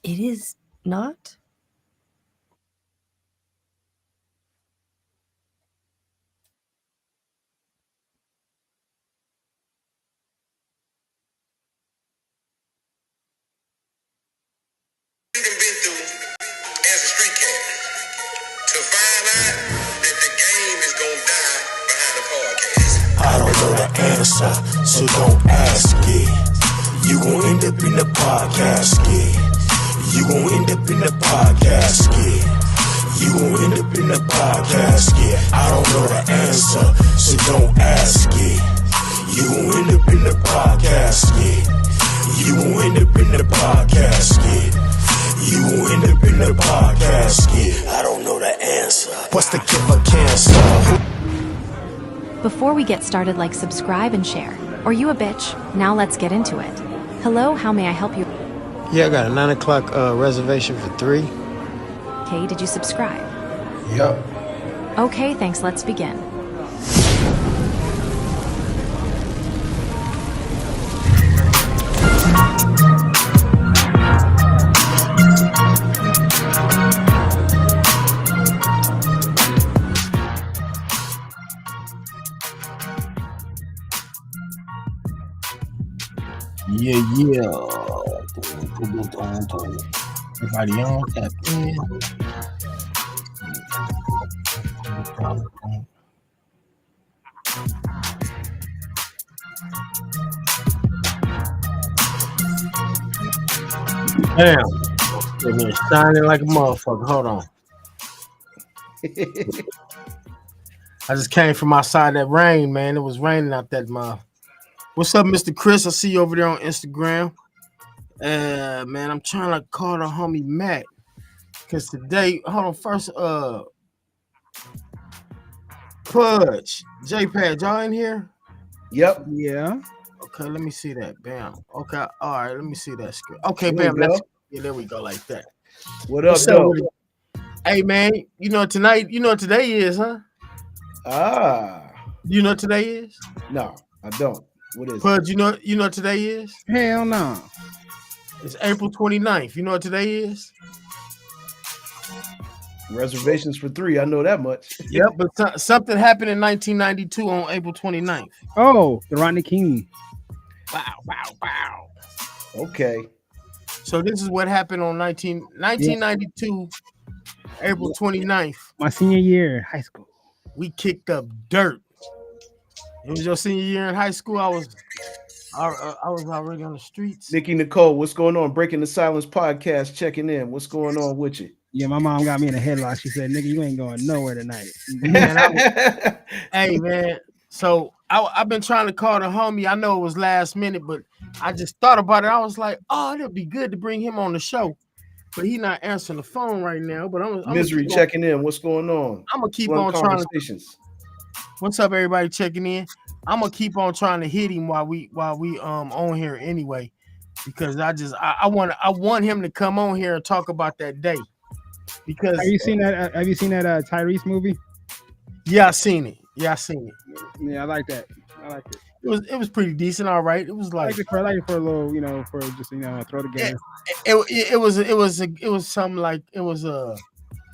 It is not? Been through as a street cat to find out that the game is gonna die behind the podcast. I don't know the answer, so don't ask it. You gon' end up in the podcast skit. You gon' end up in the podcast skit. You gon' end up in the podcast skit. I don't know the answer, so don't ask it. You gon' end up in the podcast skit. You gon' end up in the podcast skit. You gon' end up in the podcast skit. I don't know the answer. What's the cure for cancer? Before we get started, like, subscribe and share. Or you a bitch? Now let's get into it. Hello, how may I help you? Yeah, I got a 9 o'clock reservation for 3. Okay, did you subscribe? Yup. Okay, thanks, let's begin. Yeah. Everybody on tap in. Damn. It's been shining like a motherfucker. Hold on. I just came from outside that rain, man. It was raining out that motherfucker. What's up, Mr. Chris? I see you over there on Instagram. Man, I'm trying to call the homie Matt. Cause today, hold on, first, Pudge, JPad, y'all in here? Yep. Yeah. Okay, let me see that. Bam. Okay, all right, let me see that screen. Okay, There bam. we go. Yeah, there we go, like that. What up, What's up though? with it? Hey, man, you know what today is, huh? Ah, You know what today is? no, I don't. What is it? Pudge, you know what today is? Hell no. It's April 29th. You know what today is? Reservations for 3. I know that much. Yep, but something happened in 1992 on April 29th. Oh, the Rodney King. Wow. Okay. So this is what happened on 1992, April 29th. My senior year, high school. We kicked up dirt. It was your senior year in high school. I was already on the streets. Nikki Nicole, what's going on? Breaking the Silence podcast, checking in. What's going on with you? Yeah, my mom got me in a headlock. She said, "Nigga, you ain't going nowhere tonight." Man, hey, man. So I've been trying to call the homie. I know it was last minute, but I just thought about it. I was like, oh, it'd be good to bring him on the show. But he's not answering the phone right now. But I'm Misery checking in. What's going on? I'm gonna keep Blunt on trying to. conversations. What's up, everybody checking in? I'm gonna keep on trying to hit him while we on here anyway, because I want him to come on here and talk about that day. Because Have you seen that? Tyrese movie? Yeah, I seen it. Yeah, Yeah, I like that. I like it. It was pretty decent. All right. It was I like like it for a little, for just throw together. it was something like it was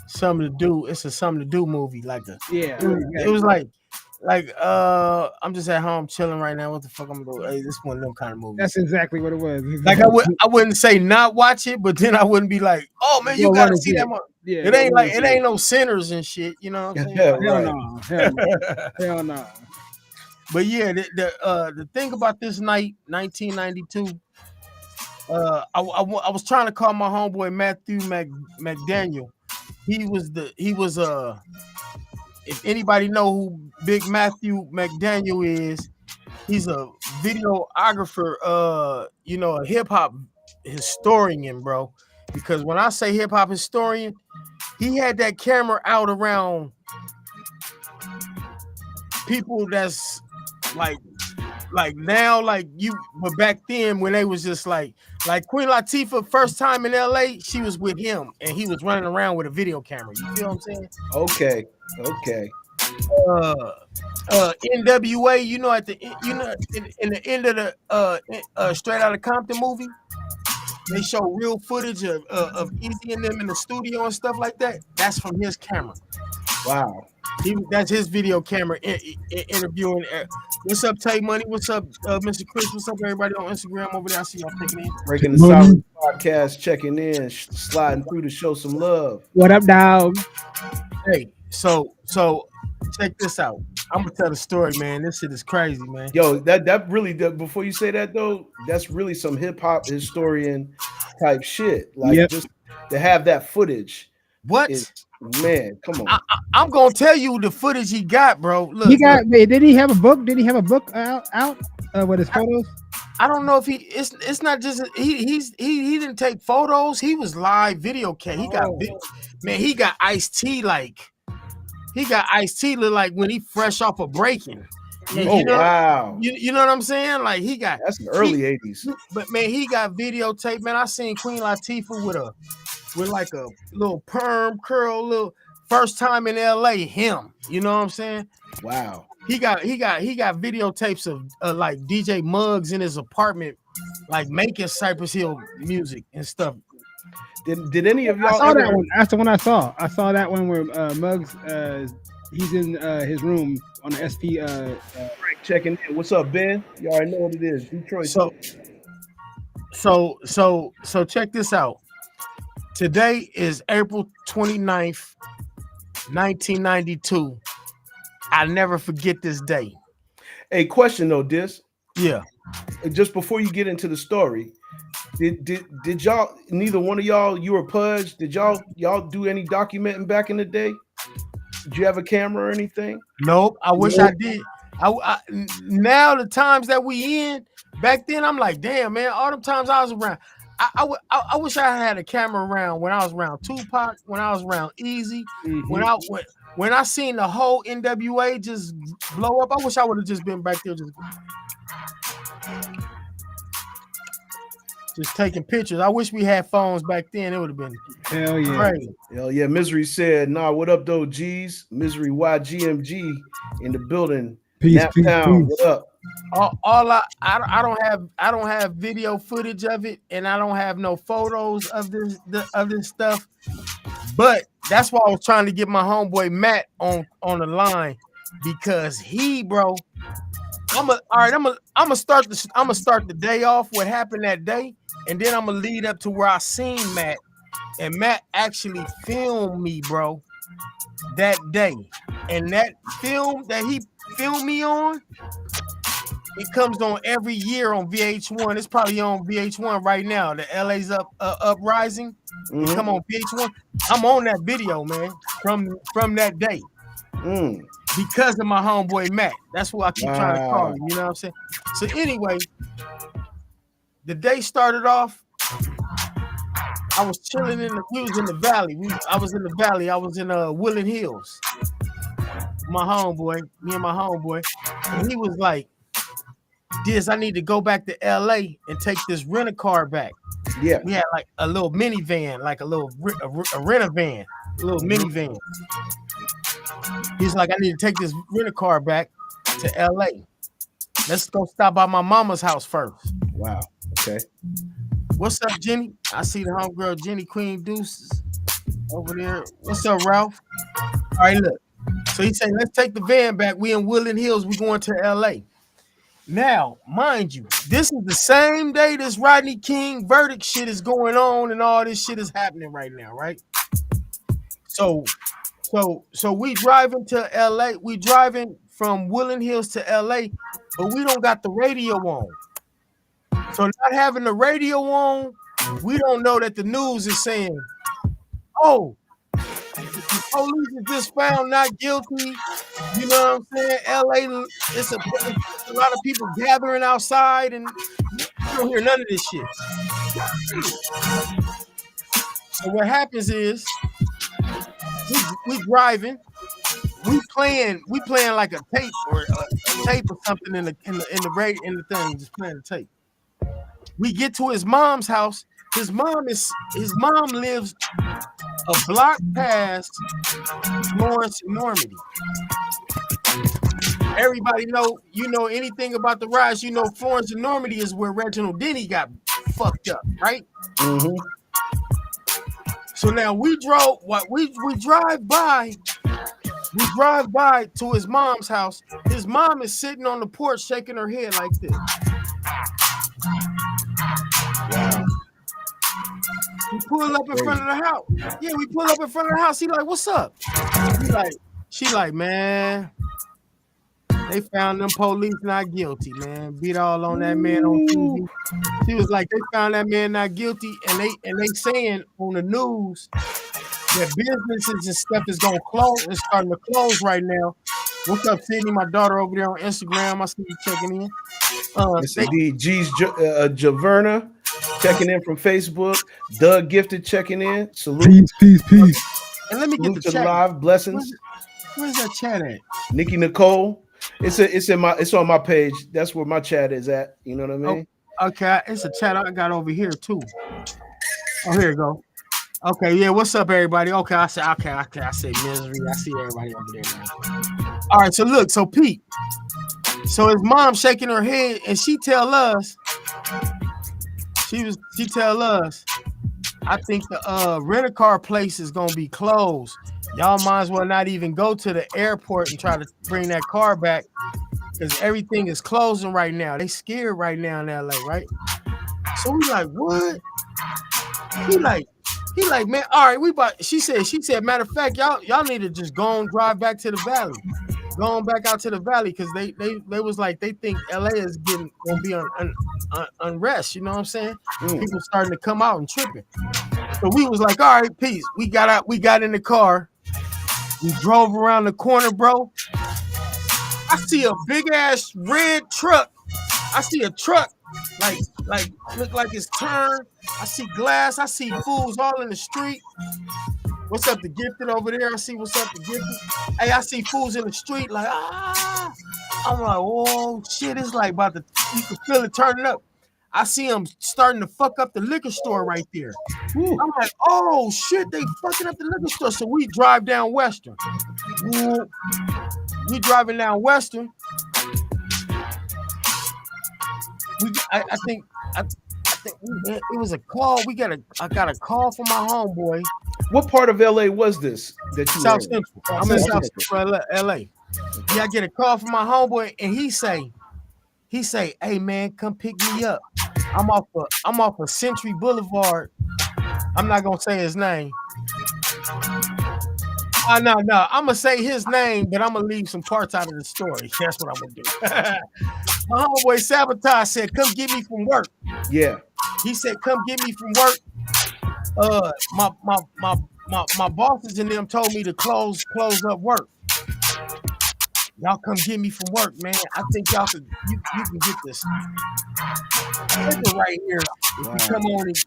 something to do. It's a something to do movie. Like it was like I'm just at home chilling right now. What the fuck I'm doing? Hey, this one of them kind of movies. That's exactly what it was. Like I wouldn't say not watch it, but then I wouldn't be like, oh man, you gotta see that one. Yeah, It ain't no sinners and shit, you know what I'm saying? Yeah, right. Hell no. But yeah, the thing about this night, 1992, I was trying to call my homeboy Matthew McDaniel. He was if anybody know who Big Matthew McDaniel is, he's a videographer, a hip hop historian, bro. Because when I say hip hop historian, he had that camera out around people that's like now, like you, but back then when they was just like Queen Latifah, first time in LA, she was with him and he was running around with a video camera. You feel what I'm saying? Okay. NWA, in the end of the Straight Outta Compton movie, they show real footage of Easy and them in the studio and stuff like that. That's from his camera. Wow. That's his video camera interviewing. What's up, Tay Money? What's up, Mr. Chris? What's up, everybody on Instagram over there? I see y'all taking in. Breaking the Silence podcast, checking in, sliding through to show some love. What up, dog? Hey, so check this out. I'm gonna tell the story, man. This shit is crazy, man. Yo, that really, before you say that though, that's really some hip hop historian type shit. Like just to have that footage. What? Man, come on. I'm gonna tell you the footage he got, bro. Look, he got. Wait, did he have a book? Did he have a book out with his photos? I don't know if it's not just he didn't take photos. He was live video cam. He got man. He got Ice-T like. He got Ice-T look like when he fresh off of breaking. Wow. You know what I'm saying? Like he got that's the early 80s. But man, he got videotape. Man, I seen Queen Latifah with like a little perm curl, little first time in LA. Him, you know what I'm saying? Wow. He got videotapes of like DJ Muggs in his apartment, like making Cypress Hill music and stuff. Did any of y'all? I saw that one. That's the one I saw. I saw that one where Muggs, he's in his room on the SP. Checking in. What's up, Ben? You already know what it is. Detroit. So check this out. Today is April 29th, 1992. I'll never forget this day. Hey, question though, Dis. Yeah. Just before you get into the story. Did y'all, neither one of y'all, you or Pudge, did y'all do any documenting back in the day? Did you have a camera or anything? Nope. I wish I did. I now the times that we in, back then I'm like, damn man, all the times I was around. I wish I had a camera around when I was around Tupac, when I was around Easy, when I seen the whole NWA just blow up. I wish I would have just been back there just taking pictures. I wish we had phones back then. It would have been hell yeah. crazy. Hell yeah. Misery said, nah, what up though, G's? Misery YGMG in the building. Peace. What up? I don't have video footage of it, and I don't have no photos of this stuff. But that's why I was trying to get my homeboy Matt on the line, because bro. I'm gonna start the day off what happened that day, and then I'm gonna lead up to where I seen Matt, and Matt actually filmed me, bro, that day. And that film that he filmed me on, it comes on every year on VH1. It's probably on VH1 right now. The LA's uprising. Mm-hmm. Come on VH1. I'm on that video, man, from that day. Because of my homeboy Matt. That's who I keep trying to call him. You know what I'm saying? So anyway, the day started off. I was chilling we was in the valley. I was in the valley. I was in Woodland Hills. Me and my homeboy. And he was like, Diz, I need to go back to LA and take this rent-a-car back. Yeah. We had like a little minivan, like a little rent-a-van, a little minivan. He's like, I need to take this rent-a-car back to LA. Let's go stop by my mama's house first. Wow. Okay. What's up, Jenny? I see the homegirl Jenny Queen Deuces over there. What's up, Ralph? All right, look. So he said, let's take the van back. We in Woodland Hills. We going to LA. Now, mind you, this is the same day this Rodney King verdict shit is going on and all this shit is happening right now, right? So we driving to LA. We driving from Woodland Hills to LA, but we don't got the radio on. So not having the radio on, we don't know that the news is saying, oh, the police is just found not guilty. You know what I'm saying? LA, it's a lot of people gathering outside, and you don't hear none of this shit. So what happens is we driving, we playing like a tape or a tape or something in the radio, in the thing, just playing the tape. We get to his mom's house. His mom lives a block past Florence and Normandy. Everybody know anything about the riots, Florence and Normandy is where Reginald Denny got fucked up, right? Mm-hmm. So now we drive by. We drive by to his mom's house. His mom is sitting on the porch shaking her head like this. Wow. We pull up in front of the house. Yeah, we pull up in front of the house. He like, what's up? She like, man, they found them police not guilty, man. Beat all on that man on TV. She was like, they found that man not guilty, and they saying on the news that businesses and stuff is gonna close. It's starting to close right now. What's up, Sydney? My daughter over there on Instagram. I see you checking in. Yes, indeed. G's Javerna checking in from Facebook. Doug Gifted checking in. Salute. Peace. And let me get the to chat. live blessings. Where's that chat at? Nikki Nicole. It's on my page. That's where my chat is at. You know what I mean? Oh, okay, it's a chat I got over here too. Oh, here you go. Okay, yeah. What's up, everybody? Okay, I say misery. I see everybody over there, man. All right, so look, so Pete. So his mom shaking her head, and she tell us, I think the rent-a-car place is gonna be closed. Y'all might as well not even go to the airport and try to bring that car back because everything is closing right now. They scared right now in LA, right? So we like, what? He like, man, all right, she said, matter of fact, y'all need to just go and drive back to the valley. Going back out to the valley because they was like, they think LA is gonna be on unrest, you know what I'm saying? People starting to come out and tripping. So we was like, all right, peace. We got out, we got in the car, we drove around the corner, bro. I see a big ass red truck. I see a truck like look like it's turned. I see glass, I see fools all in the street. What's up, the Gifted over there? I see what's up, the Gifted. Hey, I see fools in the street like, I'm like, oh shit, it's like about to, you can feel it turning up. I see them starting to fuck up the liquor store right there. Ooh. I'm like, oh shit, they fucking up the liquor store. So we drive down Western. Ooh. We driving down Western. I think it was a call. I got a call from my homeboy. What part of LA was this that you South were in? Central. I'm in South Central LA. Yeah, I get a call from my homeboy, and he say, hey man, come pick me up. I'm off of Century Boulevard. I'm not gonna say his name. No. I'm gonna say his name, but I'm gonna leave some parts out of the story. That's what I'm gonna do. My homeboy Sabotage said, come get me from work. Yeah. He said, come get me from work. My bosses and them told me to close up work. Y'all come get me from work, man. I think y'all could you can get this right here. If you come on and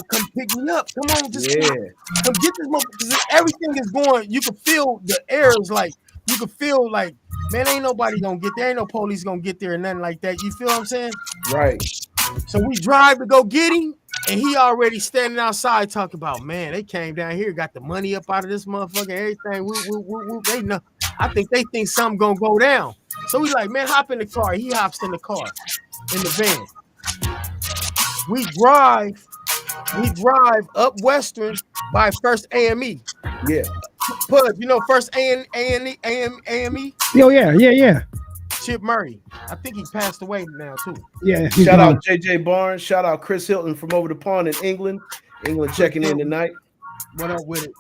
come pick me up. Come on, just come get this because everything is going. You can feel the air is like you can feel like, man, ain't nobody gonna get there, ain't no police gonna get there and nothing like that. You feel what I'm saying? Right. So we drive to go get him, and he already standing outside talking about, man, they came down here, got the money up out of this motherfucker, everything. They know. I think they think something gonna go down. So we like, man, hop in the car. He hops in the car, in the van. We drive up Western by First AME. Yeah. Pud, First AME? Oh yeah. Chip Murray. I think he passed away now too. Yeah. Shout out JJ Barnes. Shout out Chris Hilton from over the pond in England. England checking in tonight. What up with it?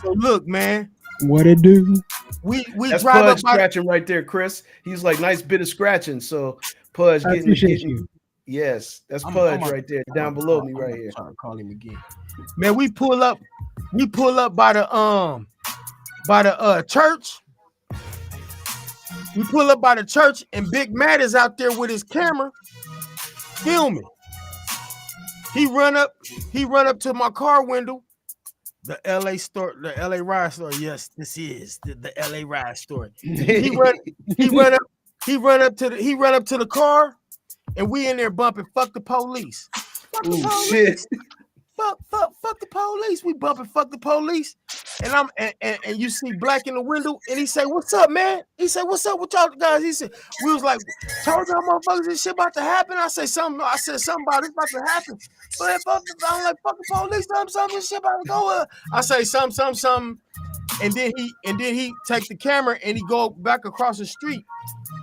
So look, man. What it do? That's drive Pudge up scratching right there, Chris. He's like nice bit of scratching. So Pudge getting you. Yes, that's Pudge right there, down below me right here. Trying to call him again. Man, we pull up by the church. We pull up by the church, and Big Matt is out there with his camera filming. He run up to my car window. The LA store, the LA Ride story. Yes, this is the LA Ride story. He run up to the car, and we in there bumping "Fuck the Police." Fuck the police. Shit. Fuck the police. We bumping "Fuck the Police." and you see Black in the window, and he say, "What's up, man?" He said, "What's up with y'all guys?" He said, "We was like, told y'all motherfuckers this shit about to happen." I said something about it's about to happen. But I'm like, "Fuck the police, something, this shit about to go up." I say something, and then he take the camera and he go back across the street,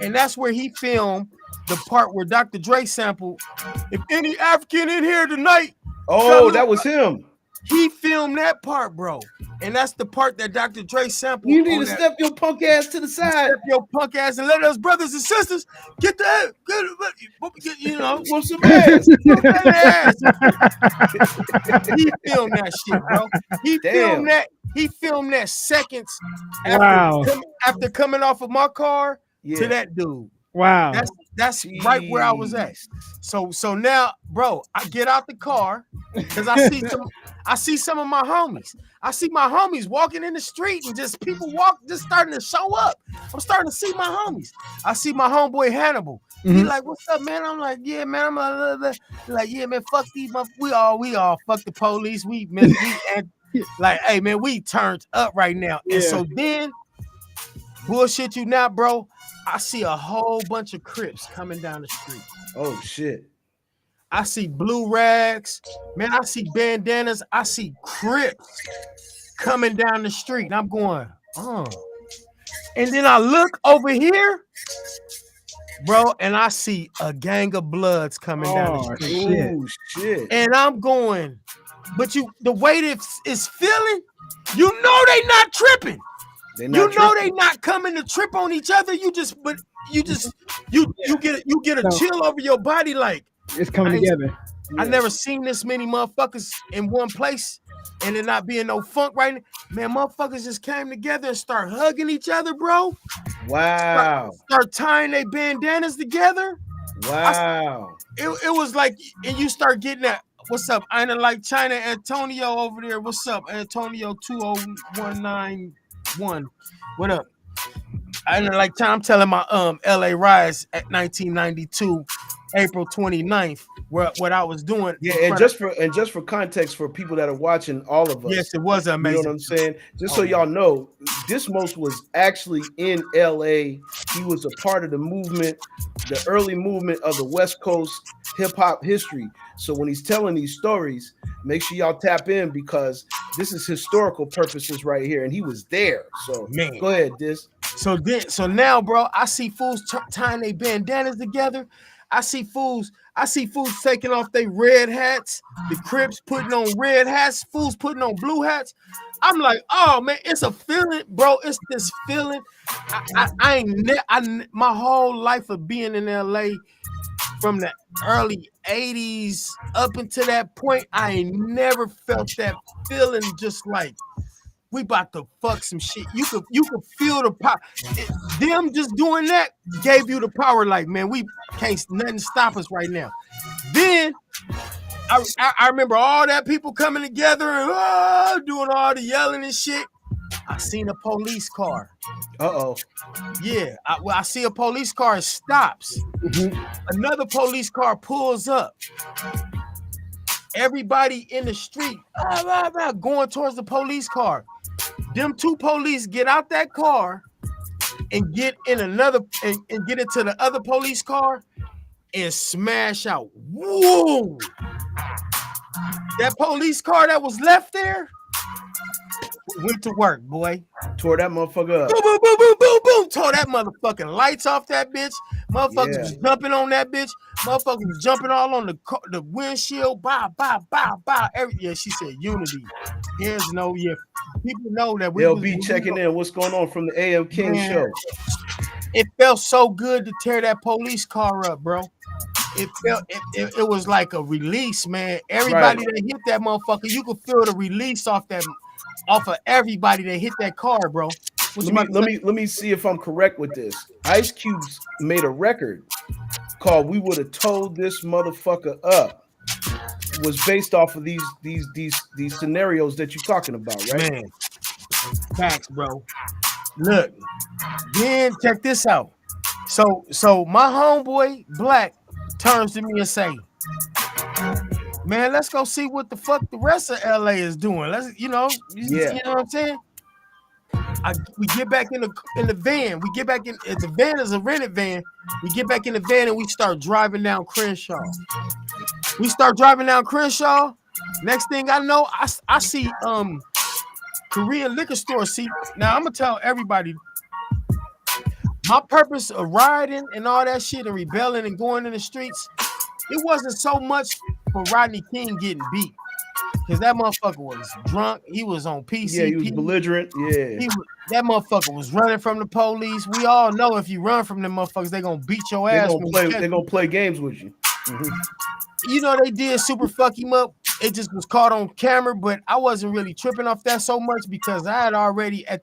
and that's where he filmed the part where Dr. Dre sampled, "If any African in here tonight." Oh, that was him. He filmed that part, bro. And that's the part that Dr. Dre sampled. You need to step your punk ass to the side. Step your punk ass and let us brothers and sisters get that, you know, whoop some ass. He filmed that shit, bro. He filmed that seconds after coming off of my car to that dude. Wow. That's right where I was at. So now, bro, I get out the car because I see some of my homies. I see my homies walking in the street and just people just starting to show up. I'm starting to see my homies. I see my homeboy Hannibal. He like, "What's up, man?" I'm like, "Yeah, man." I'm like, "Yeah, man. Fuck these. We all fuck the police. We like, hey, man, we turned up right now." And so then, bullshit you not, bro. I see a whole bunch of Crips coming down the street. Oh shit. I see blue rags, man. I see bandanas. I see Crips coming down the street. And I'm going, oh. And then I look over here, bro, and I see a gang of Bloods coming down the street. Oh shit. And I'm going, but the way it's feeling, you know they not tripping. They not coming to trip on each other. You get a chill over your body, like it's coming together. I never seen this many motherfuckers in one place and there not being no funk right now. Man, motherfuckers just came together and start hugging each other, bro. Wow. Start tying their bandanas together. Wow. It was like, and you start getting that. What's up? I ain't like China Antonio over there. What's up, Antonio 20191? What up? I ain't like China. I'm telling my LA Rise at 1992, April 29th, what I was doing. Yeah, and just for context for people that are watching, all of us. Yes, it was amazing. You know what I'm saying? Just so y'all know, Dismost was actually in LA. He was a part of the movement, the early movement of the West Coast hip hop history. So when he's telling these stories, make sure y'all tap in because this is historical purposes right here, and he was there. So go ahead, Dis. So now, bro, I see fools tying their bandanas together. I see fools taking off their red hats. The Crips putting on red hats. Fools putting on blue hats. I'm like, oh man, it's a feeling, bro. It's this feeling. My whole life of being in LA, from the early 80s up until that point, I ain't never felt that feeling. Just like we about to fuck some shit. You could feel the power. Them just doing that gave you the power. Like, man, we can't nothing stop us right now. Then I remember all that people coming together and doing all the yelling and shit. I seen a police car. Yeah, I see a police car and stops. Another police car pulls up. Everybody in the street going towards the police car. Them two police get out that car and get in another and get into the other police car and smash out. Whoa! That police car that was left there went to work, boy. Tore that motherfucker up. Boom, boom, boom, boom, boom, boom. Tore that motherfucking lights off that bitch. Motherfuckers was jumping on that bitch. Motherfuckers was jumping all on the windshield. Bow, bow, bow, bow. She said unity. Here's no, people know that they'll be checking in. What's going on from the AM King show? It felt so good to tear that police car up, bro. It was like a release, man. Everybody that hit that motherfucker, you could feel the release off of everybody that hit that car, bro. Let me see if I'm correct with this. Ice Cube's made a record called "We Would Have Told This Motherfucker Up." Was based off of these scenarios that you're talking about, right? Man, facts, bro. Look, then check this out. So my homeboy Black turns to me and say, "Man, let's go see what the fuck the rest of LA is doing. Let's, you know what I'm saying?" we get back in the van. We get back in. The van is a rented van. We get back in the van and we start driving down Crenshaw. Next thing I know, I see Korean liquor store. See, now I'm gonna tell everybody my purpose of riding and all that shit and rebelling and going in the streets. It wasn't so much for Rodney King getting beat. Because that motherfucker was drunk. He was on PCP. Yeah, he was belligerent. Yeah. That motherfucker was running from the police. We all know if you run from them motherfuckers, they're going to beat your ass. They're going to play games with you. Mm-hmm. You know, they did super fuck him up. It just was caught on camera, but I wasn't really tripping off that so much because at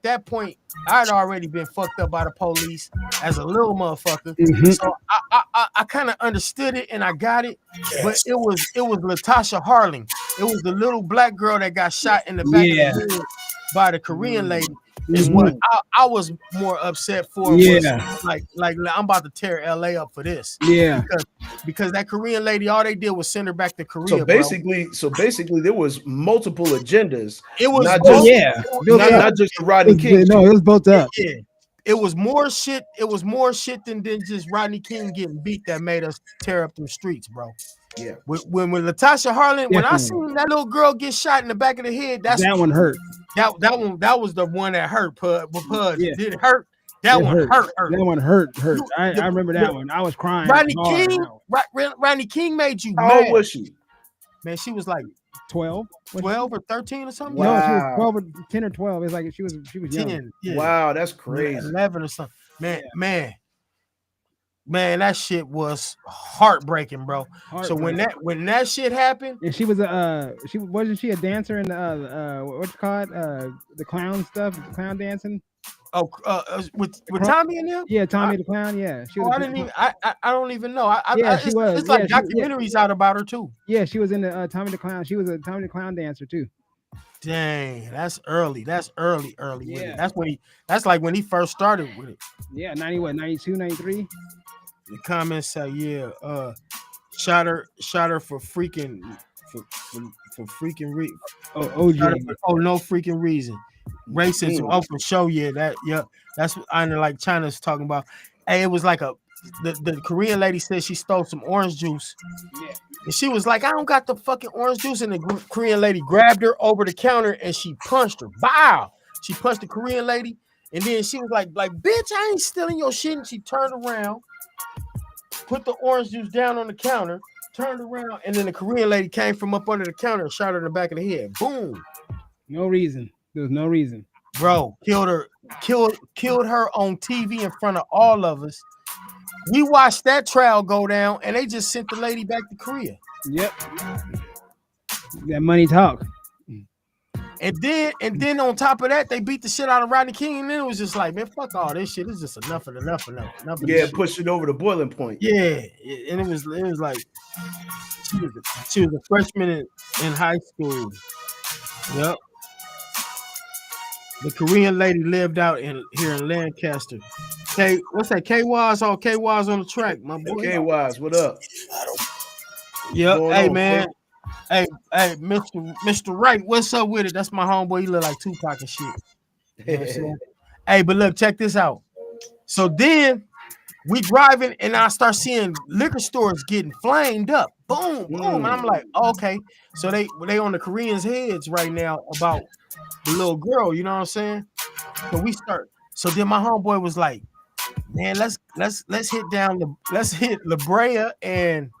that point, I had already been fucked up by the police as a little motherfucker. Mm-hmm. So I kind of understood it and I got it, but it was Latasha Harling. It was the little black girl that got shot in the back of the head by the Korean lady. Is what I was more upset for. Was like I'm about to tear LA up for this. Yeah, because that Korean lady, all they did was send her back to Korea. So basically, there was multiple agendas. It was not just Rodney King. No, it was both up. Yeah, it was more shit. It was more shit than just Rodney King getting beat that made us tear up them streets, bro. Yeah. When Latasha Harling, when I seen that little girl get shot in the back of the head, that one hurt. That was the one that hurt. Did it hurt? That one hurt. That one hurt. I remember that one. I was crying. Rodney King made you How mad. old was she? Man, she was like 12 or 13 or something. Wow. No, she was 12 or 10 or 12. It's like she was 10. Young. Yeah. Wow, that's crazy. 11 or something. Man, that shit was heartbreaking, bro. So when that shit happened, and she wasn't she a dancer in the what you call it, the clown stuff, clown dancing. Oh, with Tommy in there? Yeah, Tommy the clown. Yeah, she was. I don't even know. She was. It's like documentaries out about her too. Yeah, she was in the Tommy the Clown. She was a Tommy the Clown dancer too. Dang, that's early. That's early. Yeah. That's like when he first started with it. Yeah, 92, 93. The comments say, shot her for freaking reason. No freaking reason. Racism. Oh, for sure. That's what I know. Like China's talking about. Hey, it was like the Korean lady said she stole some orange juice. Yeah. And she was like, I don't got the fucking orange juice. And the Korean lady grabbed her over the counter and she punched her. Wow. She punched the Korean lady. And then she was like, bitch, I ain't stealing your shit. And she turned around, put the orange juice down on the counter, turned around, and then the Korean lady came from up under the counter and shot her in the back of the head. Boom. No reason. There was no reason. Bro, killed her on TV in front of all of us. We watched that trial go down, and they just sent the lady back to Korea. Yep. That money talk. And then on top of that, they beat the shit out of Rodney King, and then it was just like, man, fuck all this shit. It's just enough. Yeah, push it over the boiling point. Yeah, and it was like she was a freshman in high school. Yep. The Korean lady lived out here in Lancaster. What's that? K-Waz on the track, my boy. K-Waz, what up? Yep. Hey, man. Hey, Mr. Wright, what's up with it? That's my homeboy. He look like Tupac and shit. You know hey, but look, check this out. So then we driving, and I start seeing liquor stores getting flamed up. Boom, boom. And I'm like, okay. So they on the Koreans' heads right now about the little girl, you know what I'm saying? So then my homeboy was like, man, let's hit La Brea, and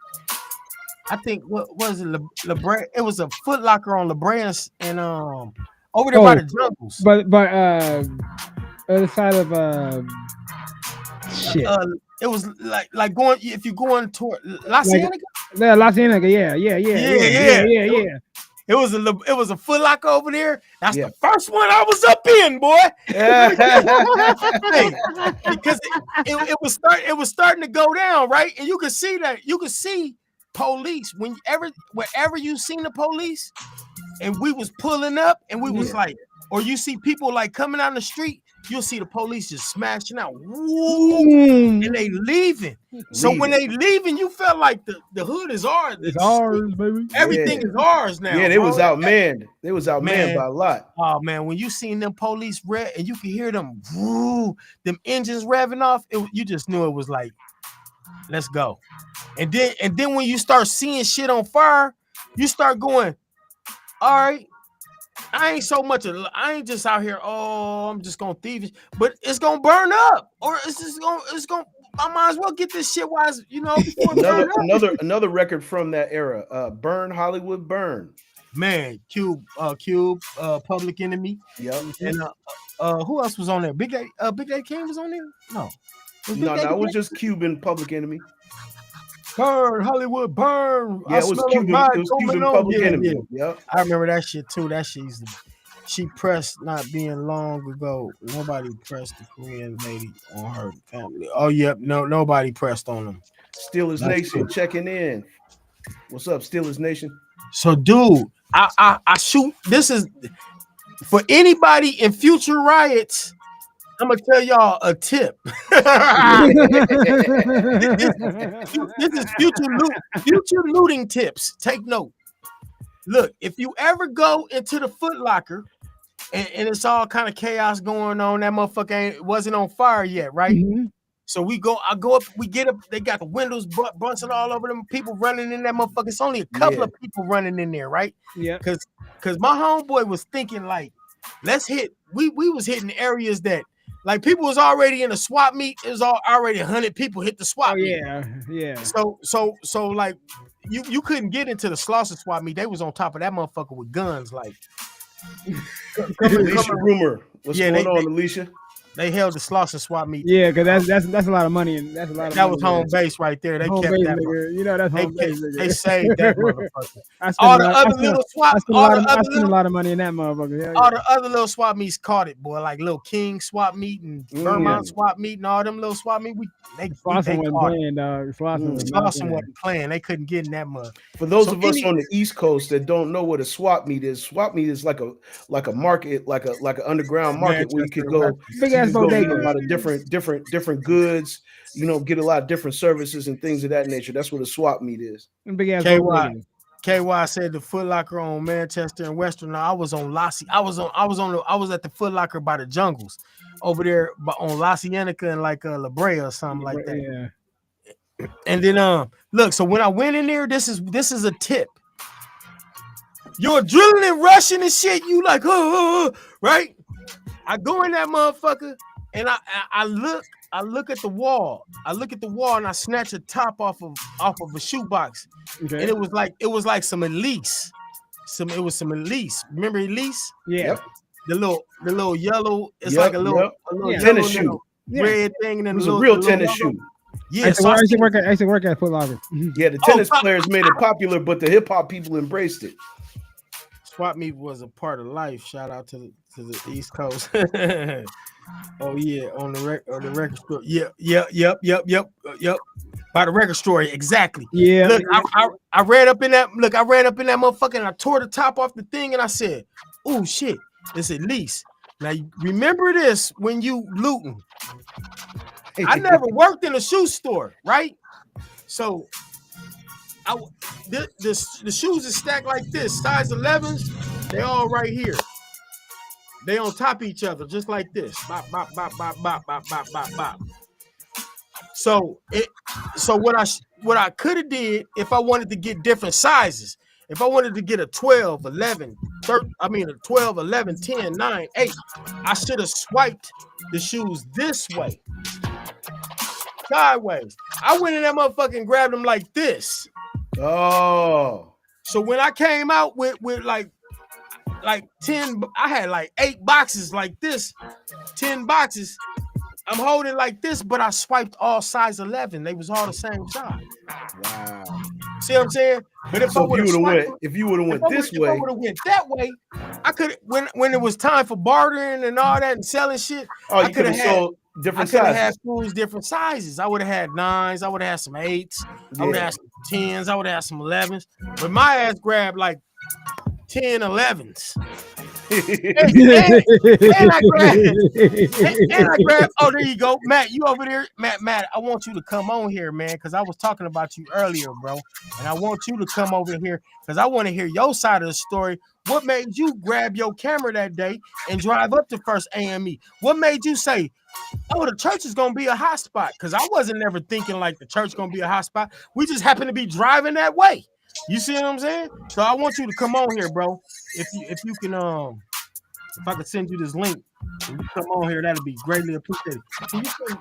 I think what was it, La Brea? It was a Foot Locker on La Brea and over there by the jungles. But other side of shit. It was like going if you're going toward La Cienega. Yeah, La Cienega. Yeah. It was a Foot Locker over there. That's the first one I was up in, boy. Because it was starting to go down, right? And you could see that. You could see police wherever you seen the police, and we was pulling up, and we was like, or you see people like coming down the street, you'll see the police just smashing out. Woo, and they leaving. So when they leaving, you felt like the hood is ours. It's ours, baby. Everything is ours now. Yeah, they was outmanned. They was outmanned by a lot. Oh man, when you seen them police rev and you can hear them, woo, them engines revving off, you just knew it was like, let's go. And then when you start seeing shit on fire, you start going, all right, I ain't just out here, oh, I'm just gonna thieve it, but it's gonna burn up, or it's gonna I might as well get this shit wise, before another record from that era. Burn Hollywood Burn. Man, Cube, Public Enemy. Yep. And who else was on there? Big A King was on there? No. It was just Cuban Public Enemy. Burn, Hollywood, burn. Yeah, it was Cuban Public Enemy. Yeah. Yep. I remember that shit too. That shit she pressed not being long ago. Nobody pressed the Korean lady on her family. Oh, yep. No, nobody pressed on them. Steelers Nation checking in. What's up, Steelers Nation? So, dude, I shoot. This is for anybody in future riots. I'm gonna tell y'all a tip. this is future looting tips. Take note. Look, if you ever go into the Foot Locker and it's all kind of chaos going on, that motherfucker wasn't on fire yet, right? Mm-hmm. So I go up, we get up, they got the windows busting all over them, people running in that motherfucker. It's only a couple of people running in there, right? Yeah. Cause my homeboy was thinking like, let's hit, we was hitting areas that like people was already in a swap meet. It was already 100 people hit the swap meet. Yeah. So like you couldn't get into the Slauson swap meet. They was on top of that motherfucker with guns. Like, Alicia Rumor. What's going on, Alicia? They held the Slauson swap meet. Yeah, because that's a lot of money, and that's a lot of. That was home base right there. They kept that. Nigga. That's home base. They saved that motherfucker. I spent a lot of money in that motherfucker. All the other little swap meets caught it, boy. Like Lil King swap meet and Vermont swap meet and all them little swap meet. Slauson wasn't playing, dog. Slauson wasn't playing. They couldn't get in that mud. For those of us on the East Coast that don't know what a swap meet is like a market, like an underground market where you could go. Get a lot of different goods, get a lot of different services and things of that nature. That's what a swap meet is. Big ass KY said the Foot Locker on Manchester and Western. No, I was on Lassie. I was at the Foot Locker by the Jungles over there on La Cienega and like La Brea or something like that. Yeah. And then look, so when I went in there, this is a tip. You're drilling and rushing and shit. You like, right? I go in that motherfucker and I look at the wall. I look at the wall and I snatch a top off of a shoebox. Okay. And it was like some Elise. It was some Elise. Remember Elise? Yeah. Yep. The little yellow, it's like a little tennis shoe. Red thing, and then it was a real tennis shoe. Yeah, I used to work at Foot Locker. Yeah, the tennis players made it popular, but the hip hop people embraced it. Swap meet was a part of life. Shout out to the East Coast. Oh yeah, on the record store. Yep. By the record store, exactly. Yeah. Look, I ran up in that. Look, I ran up in that motherfucker and I tore the top off the thing and I said, "Oh shit, it's at least." Now remember this when you looting. I never worked in a shoe store, right? So the shoes is stacked like this, size 11s. They all right here. They on top of each other, just like this. Bop, bop, bop, bop, bop, bop, bop, bop, bop. So what I could have did if I wanted to get different sizes, if I wanted to get a 12, 11, 13, a 12, 11, 10, 9, 8, I should have swiped the shoes this way. Sideways. I went in that motherfucker and grabbed them like this. Oh. So when I came out with like 10, I had like 8 boxes like this, 10 boxes. I'm holding like this, but I swiped all size 11. They was all the same size. Wow. See what I'm saying? But if you would have went this way, if I would have went that way, I could when it was time for bartering and all that and selling shit. Oh, you could have sold different sizes. I could have had schools different sizes. I would have had 9s. I would have had some 8s. Yeah. I would have had some 10s. I would have had some 11s. But my ass grabbed like 10 11s. and I grabbed. Oh, there you go, Matt. You over there, Matt. I want you to come on here, man, because I was talking about you earlier, bro, and I want you to come over here because I want to hear your side of the story. What made you grab your camera that day and drive up to First AME? What made you say, "Oh, the church is gonna be a hot spot"? Because I wasn't never thinking like the church gonna be a hot spot. We just happened to be driving that way. You see what I'm saying? So I want you to come on here, bro. If you can if I could send you this link and you come on here, that'd be greatly appreciated. Can you send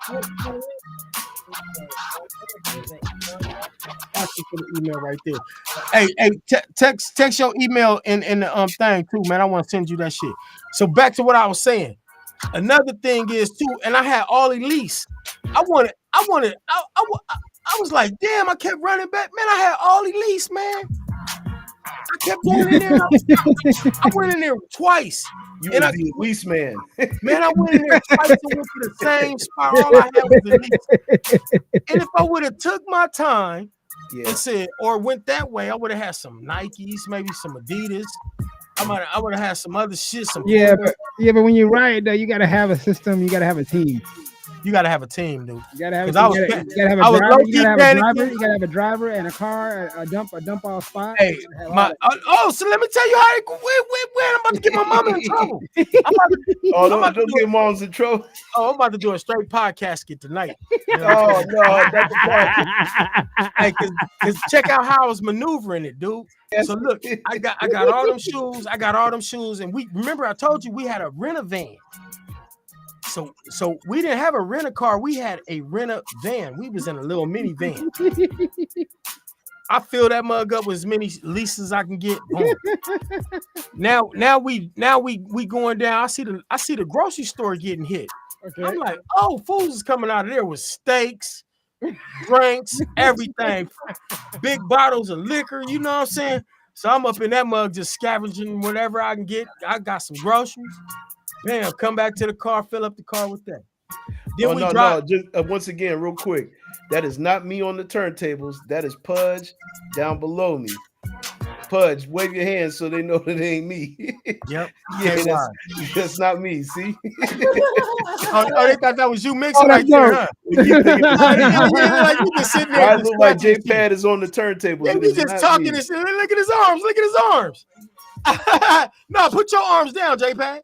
I'll shoot you the email right there. Hey, text your email in the thing too, man. I want to send you that shit. So back to what I was saying. Another thing is too, and I had all Elise. I was like, damn, I kept running back. Man, I had all Elise, man. I kept going in there. I went in there twice. You was the Elise man. Man, I went in there twice and went to the same spot. All I had was Elise. And if I would have took my time and said, or went that way, I would have had some Nikes, maybe some Adidas. I would have had some other shit. But when you ride though, you gotta have a system. You gotta have a team. You gotta have a team, dude. You gotta have a driver. You gotta have a driver and a car, a dump off spot. Hey, so let me tell you how I'm about to get my mama in trouble. Don't get moms in trouble. Oh, I'm about to do a straight podcast skit tonight. You know that's hey, cause check out how I was maneuvering it, dude. So look, I got all them shoes. And we remember I told you we had a rent-a-van. So we didn't have a rent-a-car. We had a rent-a-van. We was in a little minivan. I fill that mug up with as many leases I can get. Boom. Now we going down. I see the grocery store getting hit. Okay. I'm like, oh, fools is coming out of there with steaks, drinks, everything, big bottles of liquor. You know what I'm saying? So I'm up in that mug just scavenging whatever I can get. I got some groceries. Bam, come back to the car, fill up the car with that. Then just once again, real quick. That is not me on the turntables. That is Pudge down below me. Pudge, wave your hands so they know that it ain't me. Yep. That's not me. See? They thought that was you mixing right there, huh? Like you just sitting there. I look like J-Pad is on the turntable. And we just talking and shit. Look at his arms. Look at his arms. No, put your arms down, J-Pad.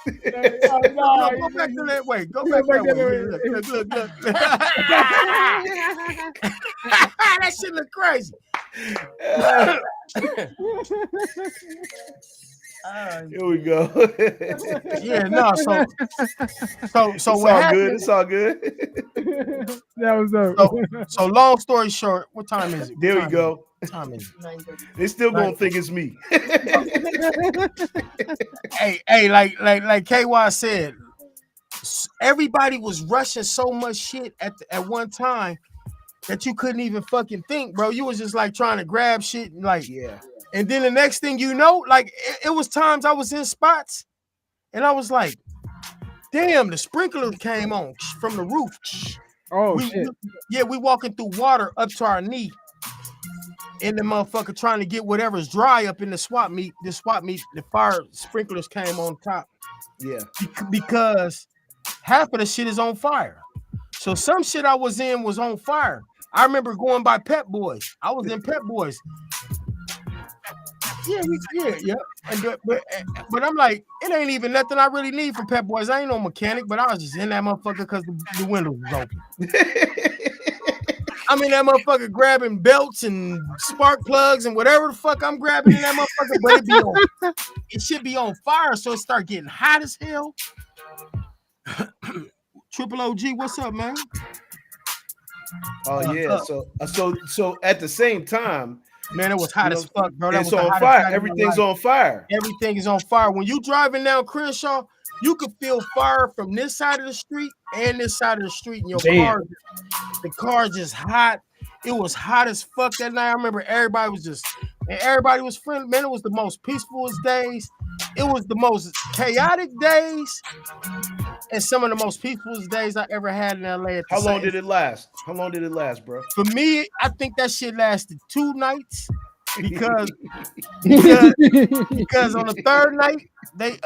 No, go back to that way. Go back that way. Look. That shit look crazy. Here we go. Yeah, no. So what happened? It's all good. That was dope. So long story short, what time is it? There we go. What time is it? They still gonna think it's me. Hey, like KY said, everybody was rushing so much shit at one time that you couldn't even fucking think, bro. You was just like trying to grab shit and like, yeah. And then the next thing you know, like it was times I was in spots and I was like, damn, the sprinkler came on from the roof. Oh, shit. We walking through water up to our knee. And the motherfucker trying to get whatever's dry up in the swap meet, the fire sprinklers came on top. Yeah. Because half of the shit is on fire. So some shit I was in was on fire. I remember going by Pep Boys. I was in Pep Boys. Yeah. But I'm like, it ain't even nothing I really need from Pep Boys. I ain't no mechanic, but I was just in that motherfucker because the window was open. I'm in that motherfucker grabbing belts and spark plugs and whatever the fuck I'm grabbing in that motherfucker, but it should be on fire, so it start getting hot as hell. Triple OG, what's up, man? Oh yeah, so at the same time, man, it was hot as fuck, bro. It's on fire. Everything's on fire. Everything is on fire. When you driving down Crenshaw, you could feel fire from this side of the street and this side of the street in your car. The car just hot. It was hot as fuck that night. I remember everybody was friendly. Man, it was the most peacefulest days. It was the most chaotic days and some of the most peacefulest days I ever had in LA. How long did it last? Bro? For me, I think that shit lasted 2 nights. because on the third night they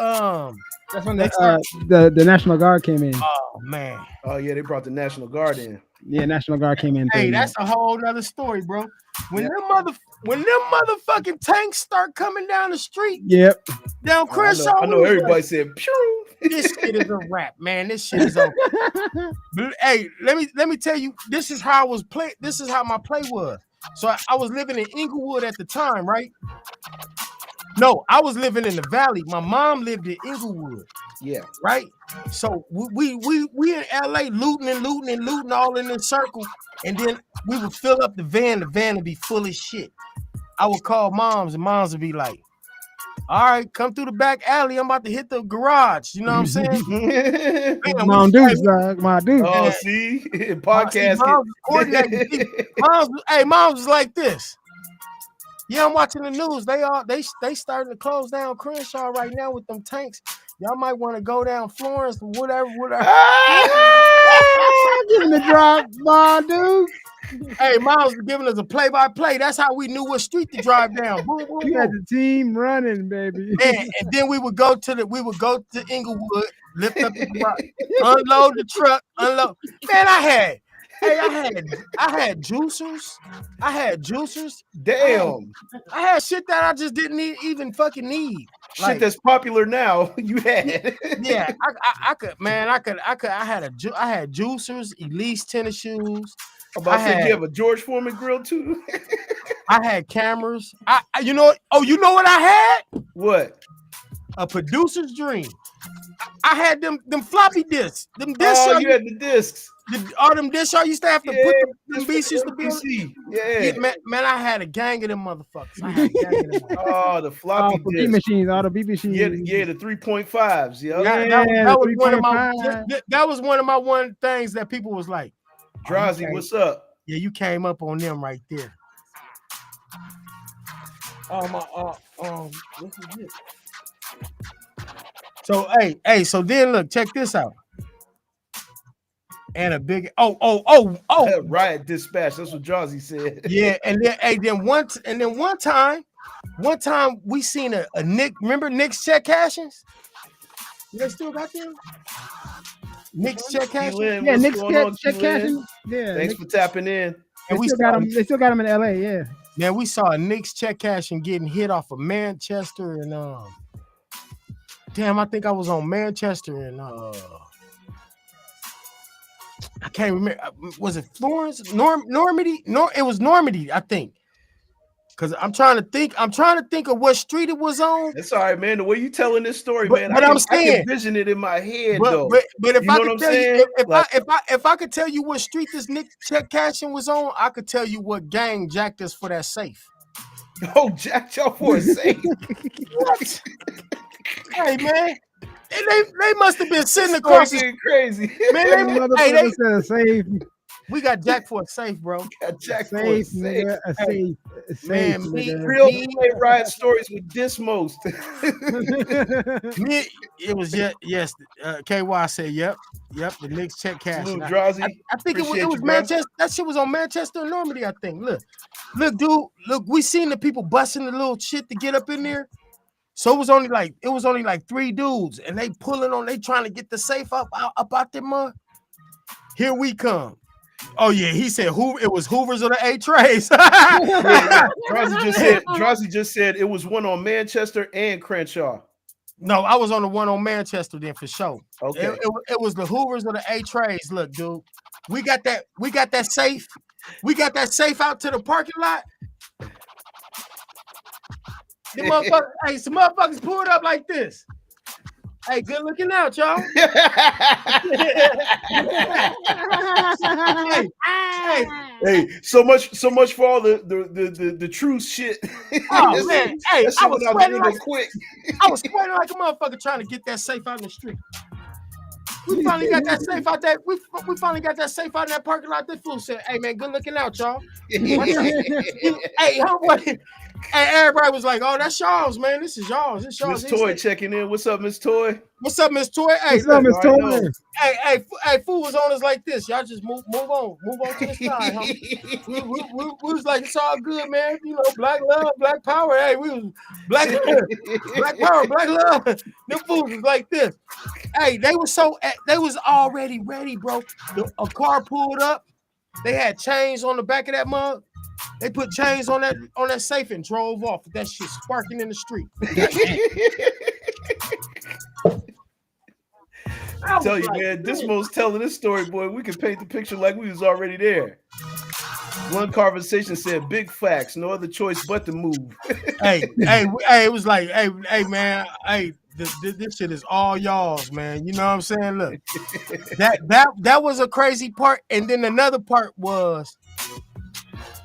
That's when they start, the National Guard came in. oh man. Oh yeah, they brought the National Guard in. Yeah, National Guard came in. Hey, third that's night. a whole nother story, bro. When Yeah. them motherfucking tanks start coming down the street, Yep. down Crenshaw, I know everybody said pew. this shit is a wrap, man. This shit is over. But, hey, let me tell you, this is how I was play. This is how my play was. So I was living in Inglewood at the time, right? No, I was living in the valley. My mom lived in Inglewood, Yeah. right? So we in LA looting all in a circle, and then we would fill up the van. The van would be full of shit. I would call moms, and moms would be like, all right, come through the back alley. I'm about to hit the garage. You know what I'm saying? Man, My dudes, dog. My dudes. Oh, see, podcast. Moms was like this. Yeah, I'm watching the news. They starting to close down Crenshaw right now with them tanks. Y'all might want to go down Florence or whatever. Giving the drop, my dude. Hey, Miles was giving us a play-by-play. That's how we knew what street to drive down. Boom, boom, You had boom. the team running, baby. And then we would go to Inglewood, lift up the truck, unload the truck, unload. Man, I had juicers. I had juicers. Damn. I had shit that I just didn't even fucking need. Shit that's popular now. You had. Yeah, I had juicers, Elise tennis shoes. I'm about to say, you have a George Foreman grill too. I had cameras. You know what I had? What? A producer's dream. I had them floppy disks. Them disks. Oh, you had the discs. All them discs I used to have to put them pieces to be. Yeah. Man, I had a gang of them motherfuckers. I had a gang of them. Oh, the floppy beat disks. machines, all the beat machines. Yeah, the 3.5s. Yeah. That was one of my things that people was like, Drazi, what's up? Yeah, you came up on them right there. This is it. So so then look, check this out. And a big Riot dispatch. That's what Drazi said. Yeah, and then one time we seen a Nick. Remember Nick's check cashings? They still got them? Nick's check cashing? Yeah, Nick's check cashing. Yeah. Thanks for tapping in. And They still got him in LA, yeah. Man, we saw a Nick's check cashing getting hit off of Manchester and damn, I think I was on Manchester and I can't remember. Was it Florence? Normandy? No, it was Normandy, I think. Cause I'm trying to think of what street it was on. It's all right, man. The way you telling this story, But man, I'm saying, I can vision it in my head, though. But if You I know could what I'm tell you, saying? if I could tell you what street this Nick check cashing was on, I could tell you what gang jacked us for that safe. Oh, jacked y'all for a safe. What? Hey man, they must have been sitting across the crazy. Man, they said a safe. We got jacked for a safe, bro. Got jacked for a Safe, safe. nigga, a safe. A safe, Man, nigga. Real riot stories with Dismost. It was yes. KY said, yep. The Knicks check cash. Drazi, I think it was you, Manchester. That shit was on Manchester and Normandy, I think. Look, dude. Look, we seen the people busting the little shit to get up in there. So it was only like 3 dudes, and they trying to get the safe up out there, mud. Here we come. Oh yeah, he said it was Hoovers or the A trays. Drazi just said it was one on Manchester and Crenshaw. No, I was on the one on Manchester then for sure. Okay. It was the Hoovers or the A trays. Look, dude, we got that safe. We got that safe out to the parking lot. The motherfuckers, some motherfuckers pulled up like this. Hey, good looking out, y'all. Hey, so much for all the truth shit. Oh man, hey, I was sweating like a motherfucker trying to get that safe out in the street. We finally got that safe out there. We finally got that safe out in that parking lot. This fool said, "Hey man, good looking out, y'all." Hey, homeboy. And everybody was like, "Oh, that's y'all's, man. This is y'all's. This y'all's." Miss Toy checking in. What's up, Miss Toy? What's up, Miss Toy? Hey, What's up, Miss I know. Toy? hey, fool was on us like this. Y'all just move on to the side, homie. We was like, it's all good, man. You know, black love, black power. Hey, we was black power, black love. Them fools was like this. Hey, they was already ready, bro. A car pulled up. They had chains on the back of that mug. They put chains on that safe and drove off with that shit sparking in the street. I tell you, man, Dismost telling this story, boy. We can paint the picture like we was already there. One conversation said, "Big facts, no other choice but to move." hey, it was like, hey, man, hey, this shit is all y'all's, man. You know what I'm saying? Look, that was a crazy part, and then another part was,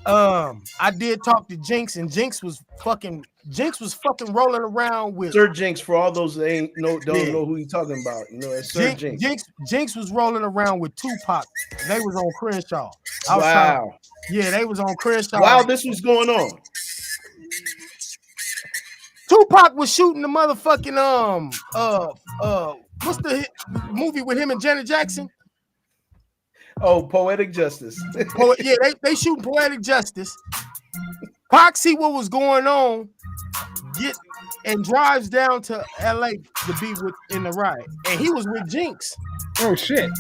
I did talk to Jinx, and Jinx was fucking rolling around with Sir Jinx. For all those that don't know who you talking about, you know, that's Sir Jinx. Jinx was rolling around with Tupac. They was on Crenshaw. Wow. They was on Crenshaw. While this was going on, Tupac was shooting the motherfucking what's the movie with him and Janet Jackson? Oh, Poetic Justice. They shooting Poetic Justice. Pac see what was going on, and drives down to LA to be in the riot, and he was with Jinx. Oh shit!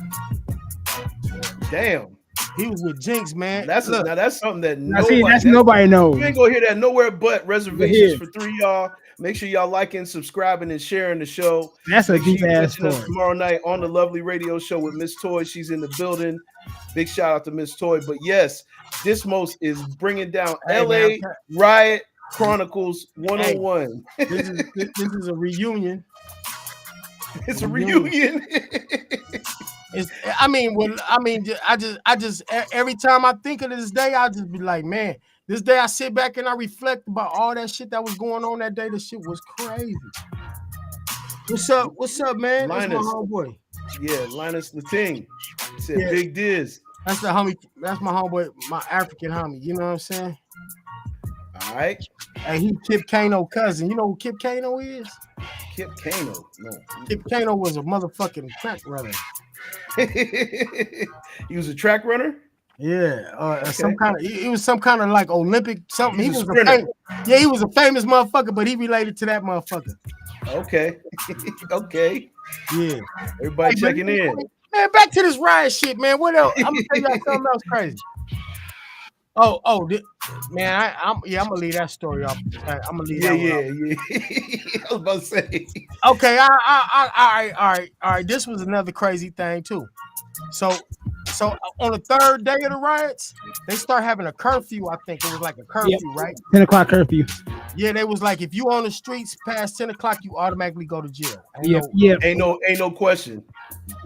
Damn. He was with Jinx, man. That's something that nobody knows. You ain't gonna hear that nowhere but Reservations for 3 y'all. Make sure y'all liking, subscribing, and sharing the show. That's a deep ass story. Tomorrow night on the lovely radio show with Miss Toy. She's in the building. Big shout out to Miss Toy. But yes, Dismost is bringing down LA Riot Chronicles 101. This is a reunion. It's a reunion. I just every time I think of this day, I just be like, man, this day I sit back and I reflect about all that shit that was going on that day. This shit was crazy. What's up, man? Linus. That's my homeboy. Yeah, Linus the Ting. Said Big Diz. That's the homie. That's my homeboy, my African homie. You know what I'm saying? All right. And he Kip Kano cousin. You know who Kip Kano is? Kip Kano. No. Kip Kano was a motherfucking track runner. He was a track runner? Yeah. It was some kind of like Olympic something. He was a he was a famous motherfucker, but he related to that motherfucker. Okay. Okay. Yeah. Everybody checking in. Man, back to this riot shit, man. What else? I'm gonna tell y'all something else crazy. Man, I'm gonna leave that story off. I'm gonna leave that one off. I was about to say. Okay, all right. This was another crazy thing too. So on the third day of the riots, they start having a curfew. I think it was like a curfew, right? 10 o'clock curfew. Yeah, they was like, if you on the streets past 10 o'clock, you automatically go to jail. Ain't no question.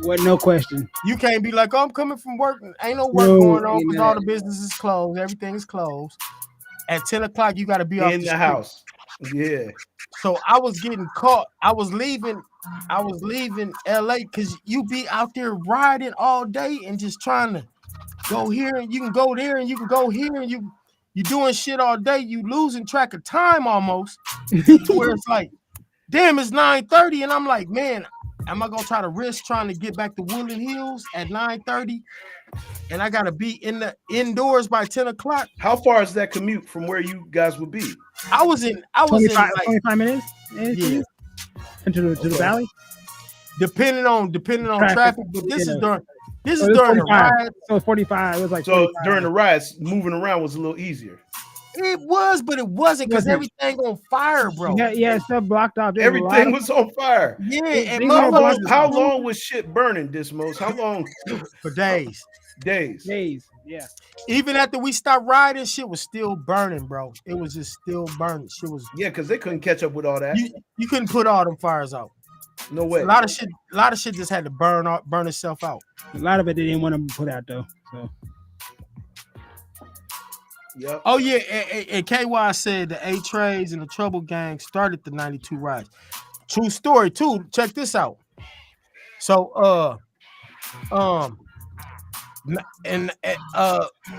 What? No question. You can't be like, oh, I'm coming from work. Ain't no work going on because all the business is closed. Everything is closed. At 10 o'clock, you got to be off in the house. Yeah. So I was getting caught. I was leaving LA because you be out there riding all day and just trying to go here and you can go there and you can go here and you doing shit all day. You losing track of time almost. Where it's like, damn, it's 9:30 and I'm like, man, am I gonna try to risk trying to get back to Woodland Hills at 9:30? And I gotta be indoors by 10 o'clock. How far is that commute from where you guys would be? I was in 25 minutes. Yeah. Into the valley. Depending on traffic, but this is during the riots. So 45. It was like so 45. During the riots, moving around was a little easier. It was, but it wasn't because everything on fire, bro. Yeah, stuff blocked off. Everything was on fire. Yeah, and how long was shit burning, Dismost? How long? For days. Days. Yeah. Even after we stopped riding, shit was still burning, bro. It was just still burning. Shit was because they couldn't catch up with all that. You couldn't put all them fires out. No way. A lot of shit just had to burn itself out. A lot of it they didn't want to put out though. So. Yep. Oh yeah, and KY said the A-Trades and the Trouble Gang started the 92 riots. True story too. Check this out. So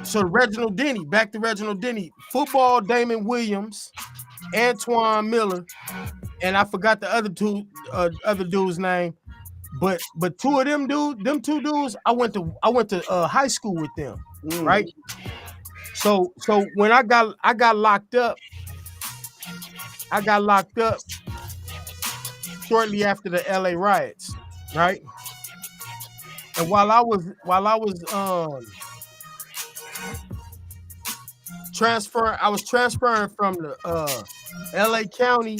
So Reginald Denny, back to Reginald Denny, football Damon Williams, Antoine Miller, and I forgot the other dude's name. But two of them two dudes, I went to high school with them, right? So when I got locked up shortly after the LA riots, right? And while I was transferring from the LA County.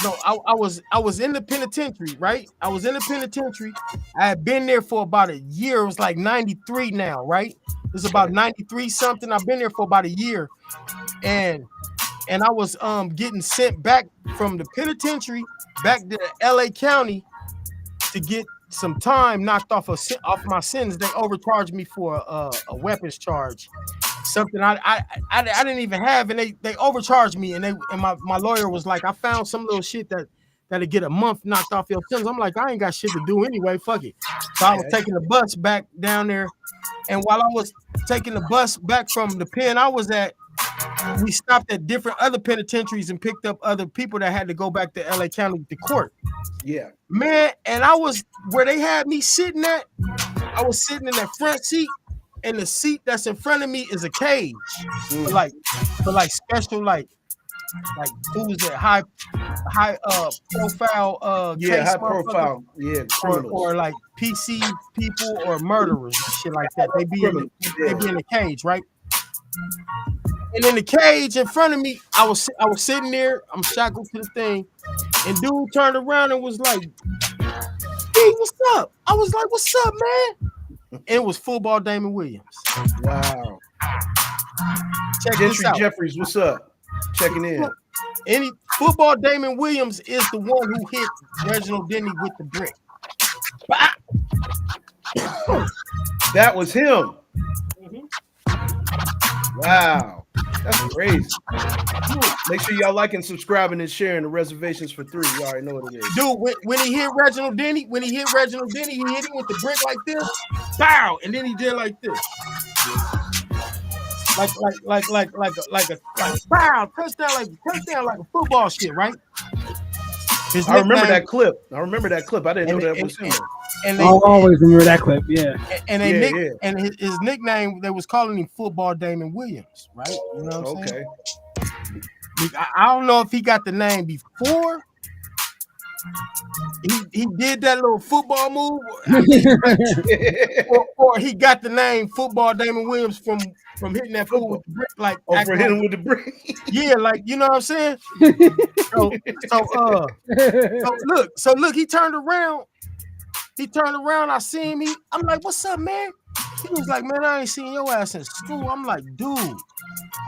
No, I was in the penitentiary, right? I was in the penitentiary. I had been there for about a year. It was like 93 now, right? It's about 93 something. I've been there for about a year. And I was getting sent back from the penitentiary back to LA County to get some time knocked off my sentence. They overcharged me for a weapons charge. Something I didn't even have, and they overcharged me, and my lawyer was like, I found some little shit that'll get a month knocked off your sentence. I'm like, I ain't got shit to do anyway, fuck it. So I was taking the bus back down there, and while I was taking the bus back from the pen I was at, we stopped at different other penitentiaries and picked up other people that had to go back to LA County to court. Yeah, man, and I was where they had me sitting at. I was sitting in that front seat. And the seat that's in front of me is a cage for like special like who's that high profile high profile or like PC people or murderers and shit like that. They be in the cage, right? And in the cage in front of me, I was sitting there. I'm shackled to the thing, and dude turned around and was like, "Hey, what's up?" I was like, "What's up, man?" It was football Damon Williams. Wow. Check Gentry this out. Jeffries, what's up? Checking in. Any football Damon Williams is the one who hit Reginald Denny with the brick. That was him. Wow. That's crazy. Make sure y'all like and subscribing and sharing the Reservations for 3. You already know what it is. Dude, when he hit Reginald Denny, he hit him with the brick like this, bow, and then he did like this. Like a bow, touchdown like a football shit, right? I remember that clip. I didn't know that was him. And I always remember that clip. Yeah. And his nickname, they was calling him Football Damon Williams, right? You know what I'm saying? I don't know if he got the name before he did that little football move, or he got the name Football Damon Williams from hitting that fool with the brick, like for hitting with the brick. Yeah, like you know what I'm saying. So look, he turned around. I seen him. I'm like, "What's up, man?" He was like, "Man, I ain't seen your ass since school." I'm like, "Dude,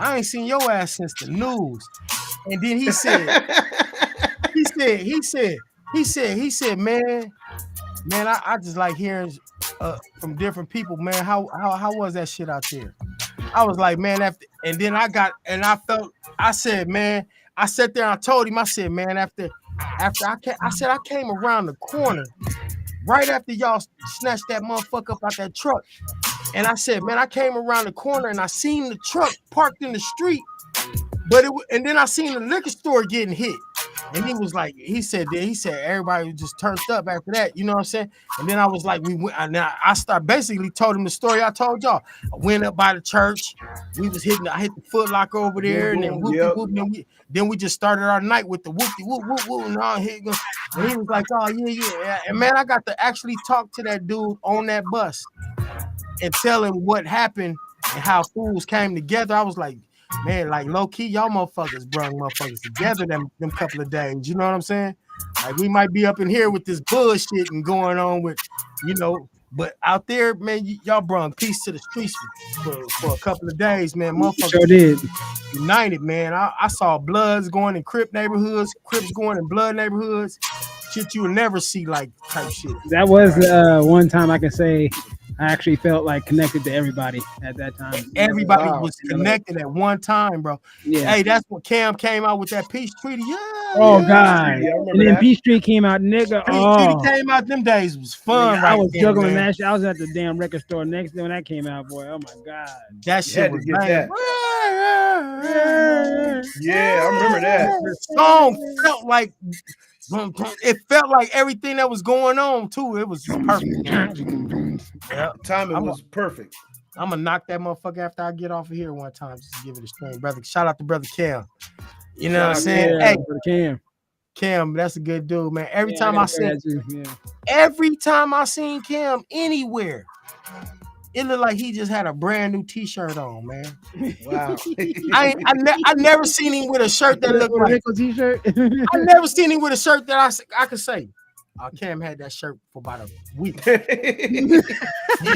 I ain't seen your ass since the news." And then he said, man, I just like hearing from different people, man. How was that shit out there? I was like, man, I said, man, I sat there and I told him, I said, man, after I came around the corner right after y'all snatched that motherfucker up out that truck. And I said, man, I came around the corner and I seen the truck parked in the street, and then I seen the liquor store getting hit. And he said everybody just turned up after that, you know what I'm saying? And then I was like, I basically told him the story I told y'all. I went up by the church, I hit the Foot Locker over there, and then then we just started our night with the whoopty whoop whoop whoop, and all here goes. And he was like, oh yeah. And man, I got to actually talk to that dude on that bus and tell him what happened and how fools came together. I was like, man, like low key, y'all motherfuckers brung motherfuckers together them couple of days. You know what I'm saying? Like we might be up in here with this bullshit and going on with, but out there, man, y'all brung peace to the streets for a couple of days, man. Motherfuckers sure did. United, man. I saw Bloods going in Crip neighborhoods, Crips going in Blood neighborhoods. Shit you would never see like type shit. That was one time I can say I actually felt like connected to everybody at that time. Everybody Wow. was connected at one time, bro. Yeah. Hey, that's when Cam came out with that peace treaty. Yeah, Oh yeah. God. Yeah, I remember And then that. Peachtree came out, nigga. Peace Oh, treaty came out. Them days was fun, nigga, right? I was then, juggling man. that shit. I was at the damn record store next day when that came out, boy. Oh my God. That You shit had to was get banging. that. Yeah, I remember that. The song felt like it felt like everything that was going on too. It was just perfect. Man. Yeah, Timing was perfect. I'm gonna knock that motherfucker after I get off of here one time just to give it a stream, brother. Shout out to brother Cam. You know what I'm saying? Yeah, Hey, for the Cam. Cam, that's a good dude, man. Every Yeah, time I gotta say seen, that too, yeah. every time I seen Cam anywhere, it looked like he just had a brand new T-shirt on, man. Wow. I never seen him with a shirt that looked With a like. nickel T-shirt. I never seen him with a shirt that I could say. Cam had that shirt for about a week. He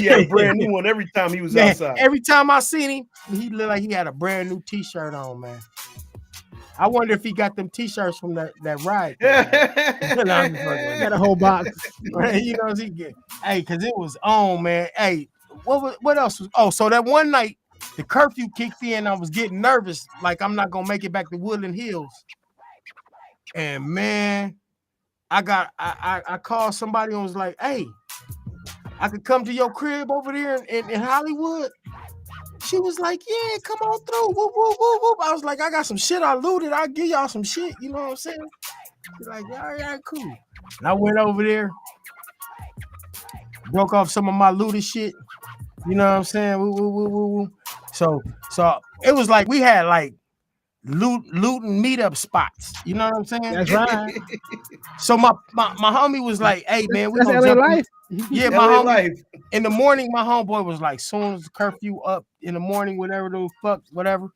had a brand new one every time he was Man, outside. every time I seen him, he looked like he had a brand new T-shirt on, man. I wonder if he got them T-shirts from that ride. No, I'm just fucking with Got a whole box. you. You know, he get. Hey, because it was on, man. Hey, what else was? Oh, so that one night the curfew kicked in. I was getting nervous, like I'm not gonna make it back to Woodland Hills. And man, I called somebody and was like, hey, I could come to your crib over there in Hollywood. She was like, yeah, come on through. Whoop, whoop, whoop, whoop. I was like, I got some shit I looted. I'll give y'all some shit. You know what I'm saying? She's like, all right, cool. And I went over there, broke off some of my looted shit. You know what I'm saying? Woo, woo, woo, woo, woo. So it was like we had like looting meetup spots. You know what I'm saying? That's right. So my homie was like, hey man, we That's gonna LA jump in. life. Yeah, my LA homie. life. In the morning, my homeboy was like, soon as the curfew up in the morning, whatever the fuck, whatever,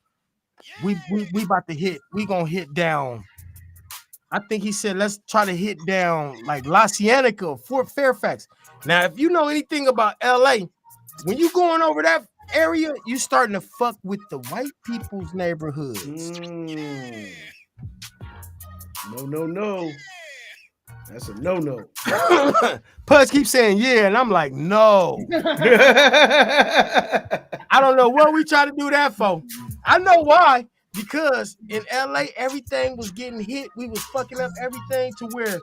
we about to hit. We gonna hit down. I think he said, let's try to hit down like La Cienega, Fort Fairfax. Now, if you know anything about LA, when you going over that area, you starting to fuck with the white people's neighborhoods. No. That's a no. Pudge keeps saying yeah, and I'm like, no. I don't know what we try to do that for. I know why. Because in LA, everything was getting hit. We was fucking up everything to where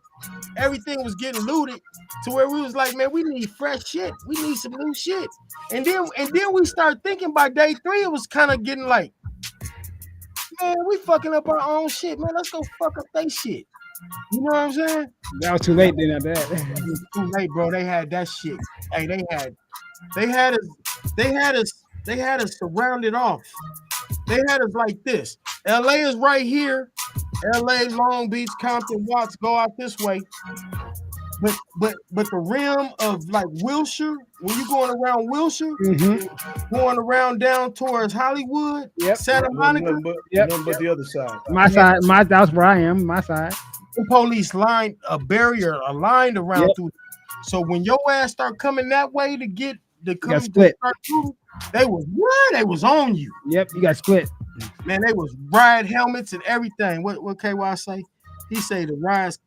everything was getting looted to where we was like, man, we need fresh shit. We need some new shit. And then we start thinking by day 3, it was kind of getting like, man, we fucking up our own shit, man. Let's go fuck up they shit. You know what I'm saying? That was too late then, I bet. It was too late, bro. They had that shit. Hey, they had us surrounded off. They had us like this. LA is right here. LA, Long Beach, Compton, Watts go out this way. But the rim of like Wilshire, when you going around Wilshire, going around down towards Hollywood, Santa Monica, Nothing but the other side. My side, that's where I am. My side. the police line a barrier, a line around through. So when your ass start coming that way to get the come split. start through, they was on you. Yep, you got split. Man, they was riot helmets and everything. What KY say? He said the riots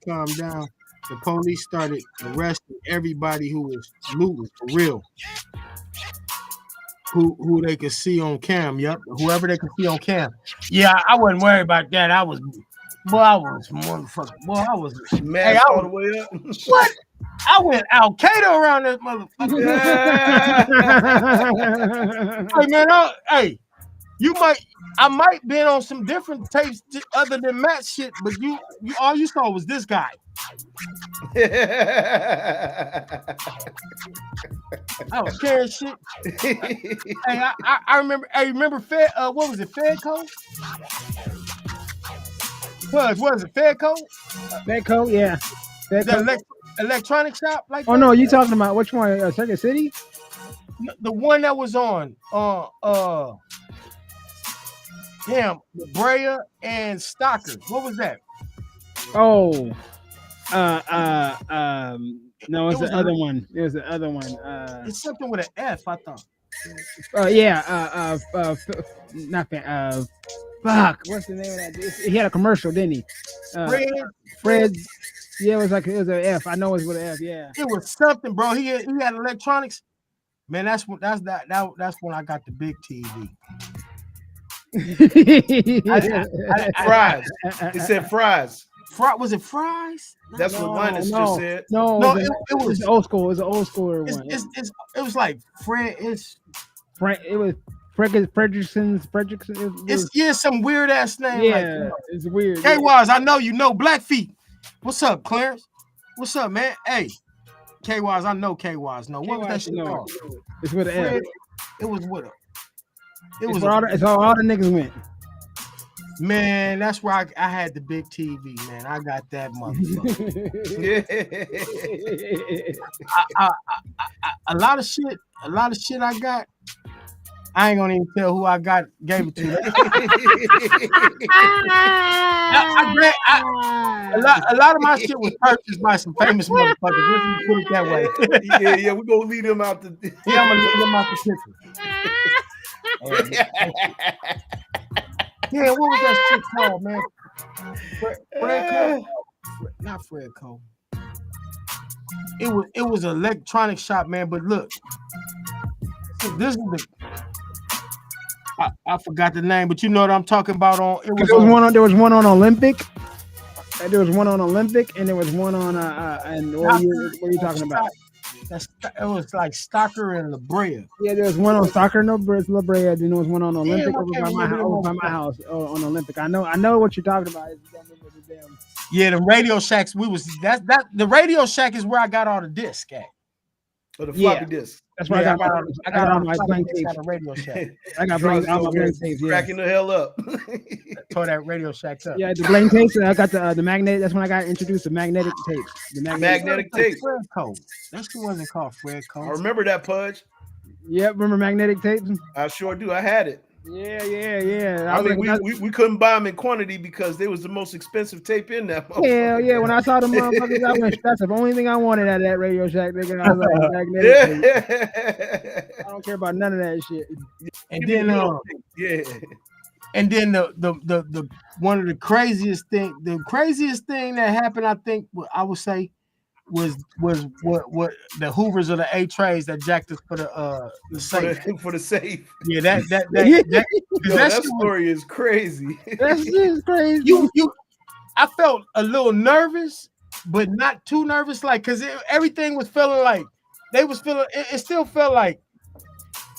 calmed down. The police started arresting everybody who was looting for real. Who they could see on cam. Yep. Whoever they could see on cam. Yeah, I wasn't worried about that. I was motherfucker. Boy, I was mad all the way up. What? I went Al Qaeda around this motherfucker. Hey man, I might been on some different tapes other than Matt shit, but you all you saw was this guy. I was carrying shit. Hey, I remember. Hey, remember Fed? What was it? Fedco? What was it? Fedco? Fedco, yeah. The electronic shop, like. Oh that? no, you talking about which one? Second City? The one that was on. Damn, Brea and Stocker. What was that? Oh, no, it's the other one. It was the other one. It's something with an F, I thought. Yeah. Not fuck. What's the name of that? He had a commercial, didn't he? Fred's. Yeah, it was like it was an F. I know it was with an F. Yeah. It was something, bro. He had electronics. Man, that's when I got the big TV. Fries. It said fries. Was it fries? That's what Linus just said. No, it was old school. It was an old schooler one. It was like Fred. It was Fredrickson. It's some weird ass name. Yeah, like, it's weird. K-Wise, I know you know Blackfeet. What's up, Clarence? What's up, man? Hey, K-Wise, I know K-Wise. No, what was that shit called? It's with an F. It was with a. It's all the niggas went. Man, that's where I had the big TV, man. I got that motherfucker. A lot of shit I got. I ain't gonna even tell who I gave it to. A lot of my shit was purchased by some famous motherfuckers. Let's put it that way. Yeah, we're gonna leave them out the. Yeah, I'm gonna leave them out the picture. Yeah, what was that shit called, man? Fred Cole? Not Fred Cole. It was an electronic shop, man. But look, so this is the. I forgot the name, but you know what I'm talking about. There was one on Olympic. There was one on Olympic, and there was one on and what are you talking about? It was like Stocker and La Brea. Yeah, there was one on Stocker and La Brea. Then there was one on Olympic over by my house on Olympic. I know what you're talking about. Yeah, the Radio Shacks. The Radio Shack is where I got all the discs at. Or the floppy disc. That's why I got all my blank tapes. At a Radio Shack. I got all my blank tapes. Cracking the hell up. Tore that Radio Shack up. Yeah, the blank tapes. I got the magnetic. That's when I got introduced to magnetic tapes. The magnetic tapes. Fred Cole. That shit wasn't called Fred Cole. I remember that, Pudge. Yep, remember magnetic tapes? I sure do. I had it. Yeah. I mean, we couldn't buy them in quantity because they was the most expensive tape in that. Hell yeah! When I saw the motherfuckers, I went. That's the only thing I wanted out of that Radio Shack. Nigga, I was like, magnetic tape. I don't care about none of that shit. And then, And then the one of the craziest thing that happened, I think, I would say, was what the Hoovers or the A trays that jacked us for the safe. For the safe. Yeah, that story is crazy. That shit is crazy. I felt a little nervous, but not too nervous, like because everything was feeling like they was feeling. It still felt like.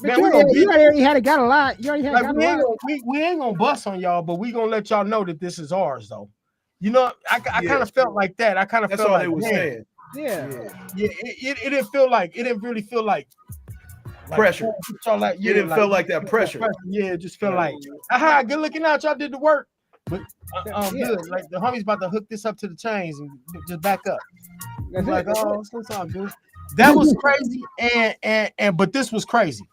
Man, you already had got a lot. You already had got a lot. We ain't gonna bust on y'all, but we gonna let y'all know that this is ours, though. You know, I kind of felt like that. I kind of felt all like they was saying. Yeah. It didn't feel like it didn't really feel like pressure. It didn't feel like that pressure. Yeah, it just felt like, aha, good looking out. Y'all did the work. But good. Like the homie's about to hook this up to the chains and just back up. It's like, oh, it's all good. That was crazy, and but this was crazy.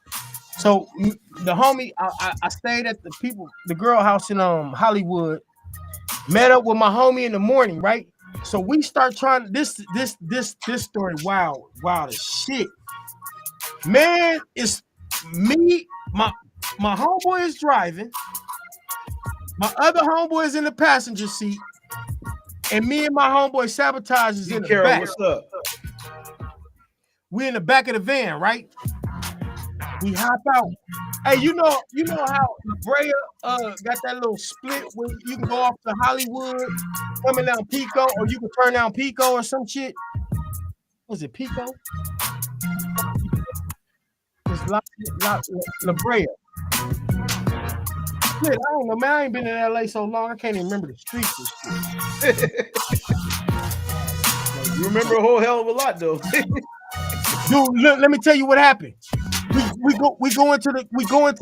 So the homie, I stayed at the girl house in Hollywood. Met up with my homie in the morning, right? So we start trying this story. Wow as shit. Man, it's me. My homeboy is driving. My other homeboy is in the passenger seat, and me and my homeboy Sabotage is in the back. What's up? We in the back of the van, right? We hop out. Hey, you know how Brea got that little split where you can go off to Hollywood, coming down Pico, or you can turn down Pico or some shit. Was it Pico? It's La Brea. Shit, I don't know, man. I ain't been in LA so long, I can't even remember the streets and shit. You remember a whole hell of a lot, though. Dude, look, let me tell you what happened. We go into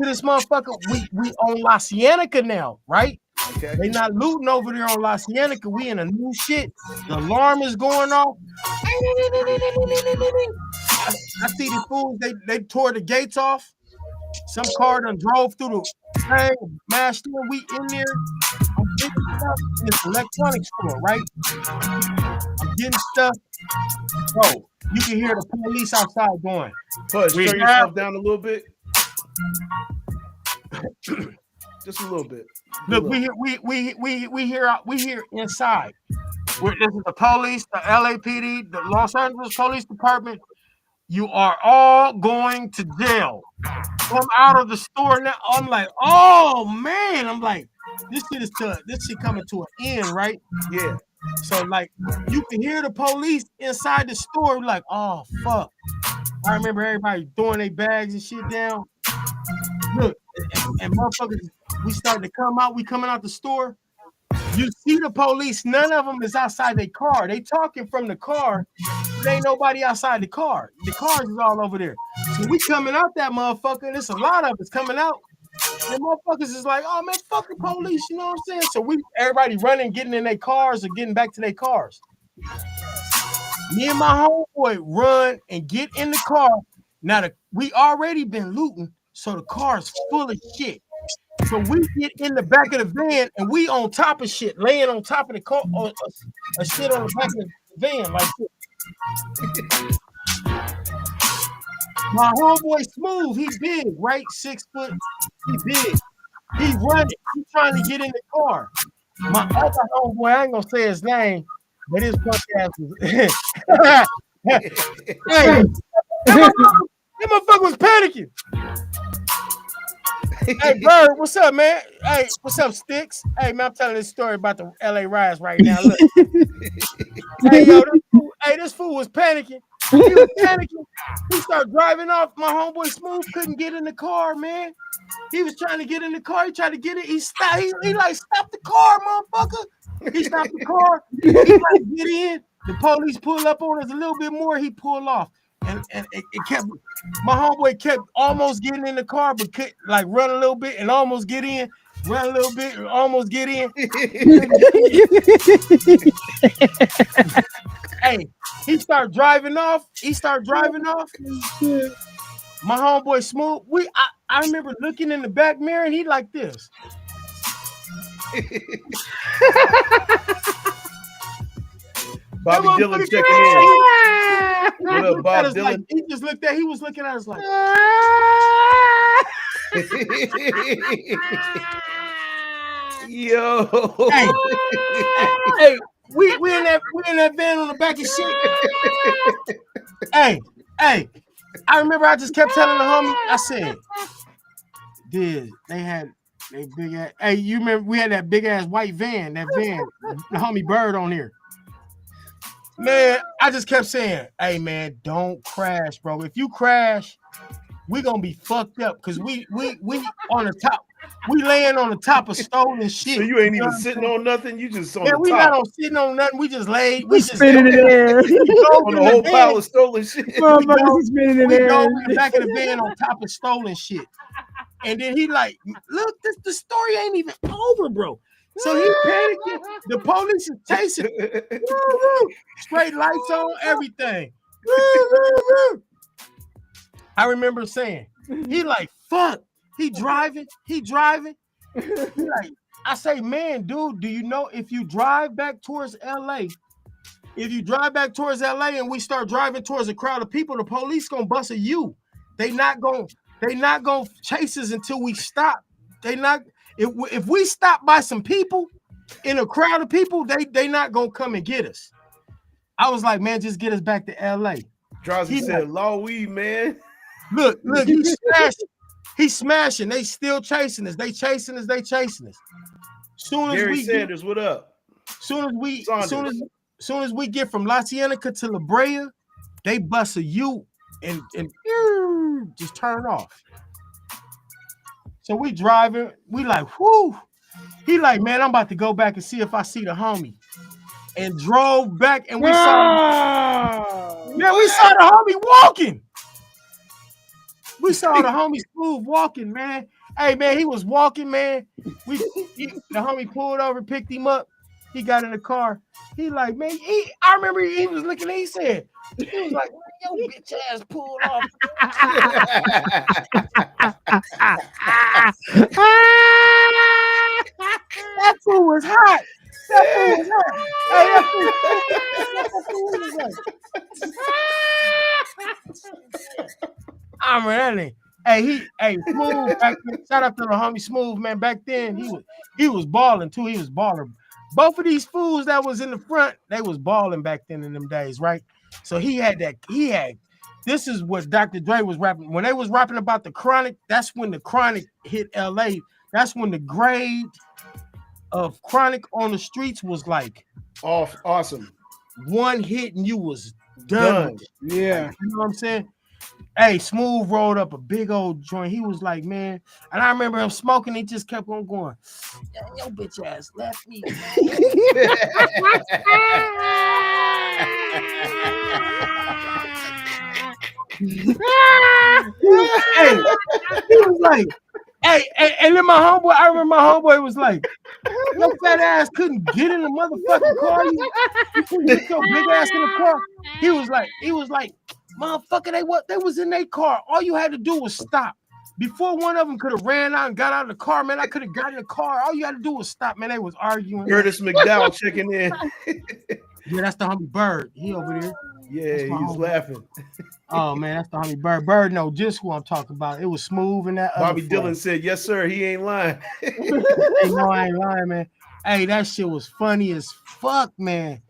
this motherfucker. We on La Cienega now, right? Okay. They not looting over there on La Cienega. We in a new shit. The alarm is going off. I see the fools. They tore the gates off. Some car done drove through the thing, mashed in. We in there. I'm getting stuff in this electronics store, right? I'm getting stuff. Bro, you can hear the police outside going. Push, turn yourself down a little bit. Just a little bit. Look, we hear inside. This is the police, the LAPD, the Los Angeles Police Department. You are all going to jail. Come out of the store now. I'm like, oh man. I'm like, this shit coming to an end, right? Yeah. So like you can hear the police inside the store, like, oh fuck. I remember everybody throwing their bags and shit down. Look, and motherfuckers, we starting to come out. We coming out the store. You see the police. None of them is outside their car. They talking from the car. But ain't nobody outside the car. The cars is all over there. So we coming out that motherfucker. There's a lot of us coming out. And motherfuckers is like, oh man, fuck the police. You know what I'm saying? So everybody running, getting in their cars or getting back to their cars. Me and my homeboy run and get in the car. Now we already been looting, so the car's full of shit. So we get in the back of the van and we on top of shit, laying on top of the car, a shit on the back of the van like this. My homeboy Smooth, he big, right? 6 foot, he big. He running, he trying to get in the car. My other homeboy, I ain't gonna say his name, but his punk ass was. Hey, that motherfucker was panicking. Hey, Bird, what's up, man? Hey, what's up, Sticks? Hey, man, I'm telling this story about the LA riots right now. Look. Hey, yo, this fool was panicking. He was panicking. He started driving off. My homeboy Smooth couldn't get in the car, man. He was trying to get in the car. He tried to get it. He stopped. He like, stop the car, motherfucker. He stopped the car. He tried to get in. The police pulled up on us a little bit more. He pulled off. And it kept, my homeboy kept almost getting in the car, but could like run a little bit and almost get in, run a little bit and almost get in. Hey, he started driving off. My homeboy Smooth, I remember looking in the back mirror and he like this. Bobby Dylan checking in. What up, Bob Dylan? Like, he just looked at. He was looking at us like. Yo. Hey, we in that van on the back of shit. Hey, I remember I just kept telling the homie. I said, "Dude, they had they big ass. Hey, you remember we had that big ass white van? That van, the homie Bird on here." Man, I just kept saying, hey man, don't crash, bro. If you crash, we gonna be fucked up because we on the top, we laying on the top of stolen shit. So you ain't even sitting on nothing, you just on the top. We not on sitting on nothing, we just laid, we just spinning in the air. On the whole pile of stolen shit. We go in the back of the van on top of stolen shit. And then he like, look, the story ain't even over, bro. So he panicking. The police is chasing. Straight lights on, everything. I remember saying, he like, fuck. He driving. He like, I say, man, dude, do you know if you drive back towards LA, and we start driving towards a crowd of people, the police gonna bust a U. They not gonna chase us until we stop. If we stop by some people in a crowd of people, they not gonna come and get us. I was like, man, just get us back to LA. Drowsy said, "Law weed, man." Look, he's smashing. They still chasing us. They chasing us. Soon as Gary Sanders, what up? Soon as we get from La Cienega to La Brea, they bust a U and just turn off. So we driving, we like, whoo. He like, man, I'm about to go back and see if I see the homie. And drove back and we saw the homie walking. We saw the homie Smooth walking, man. Hey, man, he was walking, man. The homie pulled over, picked him up. He got in the car. He like, man, I remember he was looking at, he said, he was like, yo, bitch ass pulled off. That fool was hot. Hey, I'm ready. Hey, Smooth. Shout out to the homie Smooth, man. Back then, he was balling too. He was baller. Both of these fools that was in the front, they was balling back then in them days, right? So he had. This is what Dr. Dre was rapping. When they was rapping about the Chronic, that's when the Chronic hit LA. That's when the grade of Chronic on the streets was like awesome. One hit and you was done. Yeah. Like, you know what I'm saying? Hey, Smooth rolled up a big old joint. He was like, man, and I remember him smoking. He just kept on going. Yo, bitch ass left me. Hey, he was like, hey, and then my homeboy, I remember my homeboy was like, your fat ass couldn't get in the motherfucking car. You couldn't get your big ass in the car. He was like, motherfucker, they was in their car. All you had to do was stop. Before one of them could have ran out and got out of the car, man, I could have got in the car. All you had to do was stop, man. They was arguing. Curtis McDowell checking in. Yeah, that's the homie Bird. He over there. Yeah, he's laughing. Oh man, that's the homie Bird. Bird know just who I'm talking about. It was Smooth and that. Bobby Dillon said, "Yes, sir." He ain't lying. Hey, no, I ain't lying, man. Hey, that shit was funny as fuck, man.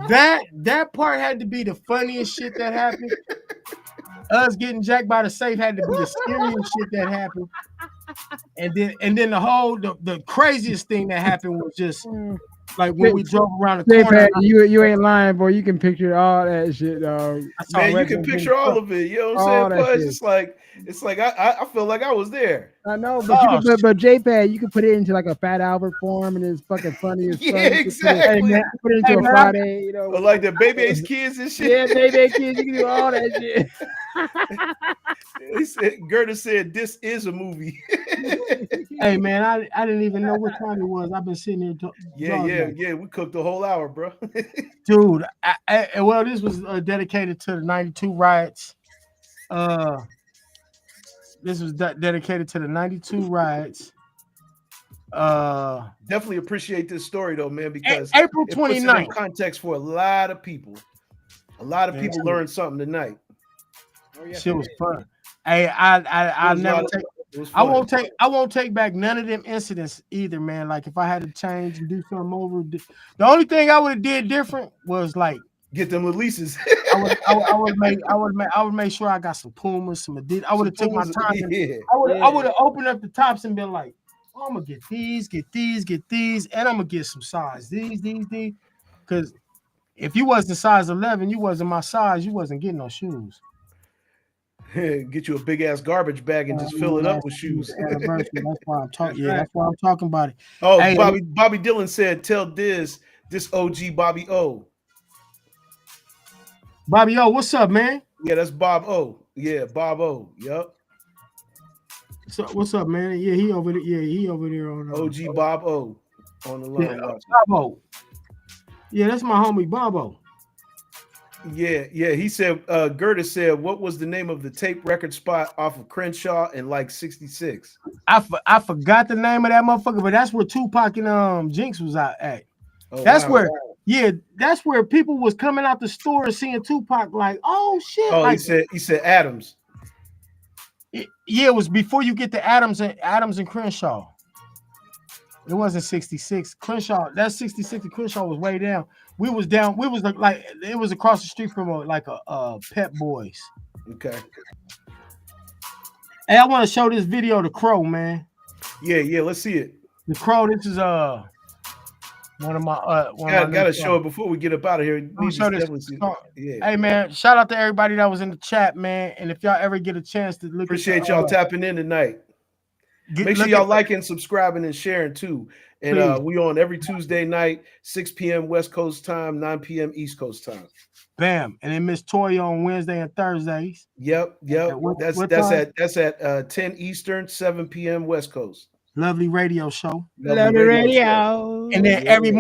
That part had to be the funniest shit that happened. Us getting jacked by the safe had to be the scariest shit that happened. And then the craziest thing that happened was just like when we drove around the corner. You ain't lying, boy. You can picture all that shit, dog. Man, you can picture all of it. You know what I'm saying? It's like I feel like I was there. I know, but but JPEG, you can put it into like a Fat Albert form, and it's fucking funny as fuck. Yeah, exactly. Put it into a Friday, you know, or like the Baby Ace Kids and shit. Yeah, Baby Ace Kids, you can do all that shit. He said, Gerda said, "This is a movie." Hey man, I didn't even know what time it was. I've been sitting here. Yeah. We cooked the whole hour, bro. Dude, well, this was dedicated to the '92 riots. This was dedicated to the '92 riots. Definitely appreciate this story though, man, because April 29th. Context for a lot of people. A lot of people learned something tonight. Oh, yeah, shit was fun. Hey, I won't take back none of them incidents either, man. Like if I had to change and do something over, the only thing I would have did different was like get them releases. I would make sure I got some Pumas, some Adidas. I would have took my time. I would have opened up the tops and been like, oh, I'm gonna get these, and I'm gonna get some size these. Because if you wasn't size 11, you wasn't my size. You wasn't getting no shoes. Get you a big ass garbage bag and just fill it up with shoes. That's why I'm talking. Yeah, that's why I'm talking about it. Oh, hey, Bobby Dillon said, "Tell this OG Bobby O." Bobby O, what's up, man? Yeah, that's Bob O. Yeah, Bob O. Yup. So what's up, man? Yeah, he over there. Yeah, he over there on OG Bob O on the line. Yeah, Bob O. Yeah, that's my homie Bob O. Yeah. He said, Gerda said, what was the name of the tape record spot off of Crenshaw in like 66? I forgot the name of that motherfucker, but that's where Tupac and Jinx was out at. Oh, that's where that's where people was coming out the store and seeing Tupac like, oh shit. Oh, like, he said Adams. It was before you get to Adams and Crenshaw. It wasn't 66. Crenshaw, that's 66 and Crenshaw was way down. We was like it was across the street from a Pep Boys. Okay. Hey, I want to show this video to Crow, man. Yeah, let's see it. The Crow, this is one of my gotta show it before we get up out of here. Yeah. Hey man, shout out to everybody that was in the chat, man. And if y'all ever get a chance to look, appreciate y'all tapping in tonight. Make sure y'all liking, subscribing, and sharing too. And we on every Tuesday night, 6 p.m. West Coast time, 9 p.m. East Coast time. Bam. And then Miss Toya on Wednesday and Thursdays. Yep. That's at 10 Eastern, 7 p.m. West Coast. Lovely radio show. Lovely radio. And then every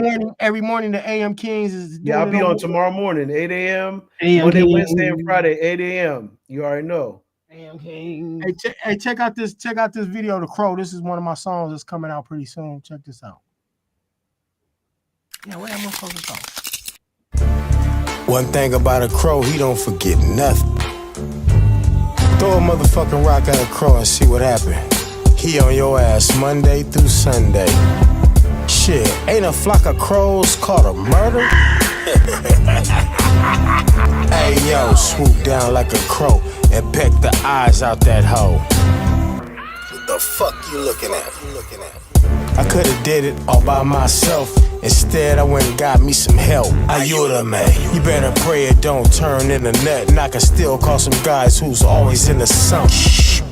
morning the AM Kings is I'll be on tomorrow morning, 8 a.m. Monday, Wednesday, and Friday, 8 a.m. You already know. Hey, check out this video to Crow. This is one of my songs that's coming out pretty soon. Check this out. Yeah, where am I supposed to go? One thing about a Crow, he don't forget nothing. Throw a motherfucking rock at a Crow and see what happened. He on your ass Monday through Sunday. Shit, ain't a flock of crows caught a murder? Hey yo, swoop down like a crow and peck the eyes out that hoe. What the fuck you looking at? I could've did it all by myself. Instead, I went and got me some help. Ayúdame. You better pray it don't turn into nut. And I can still call some guys who's always in the sun.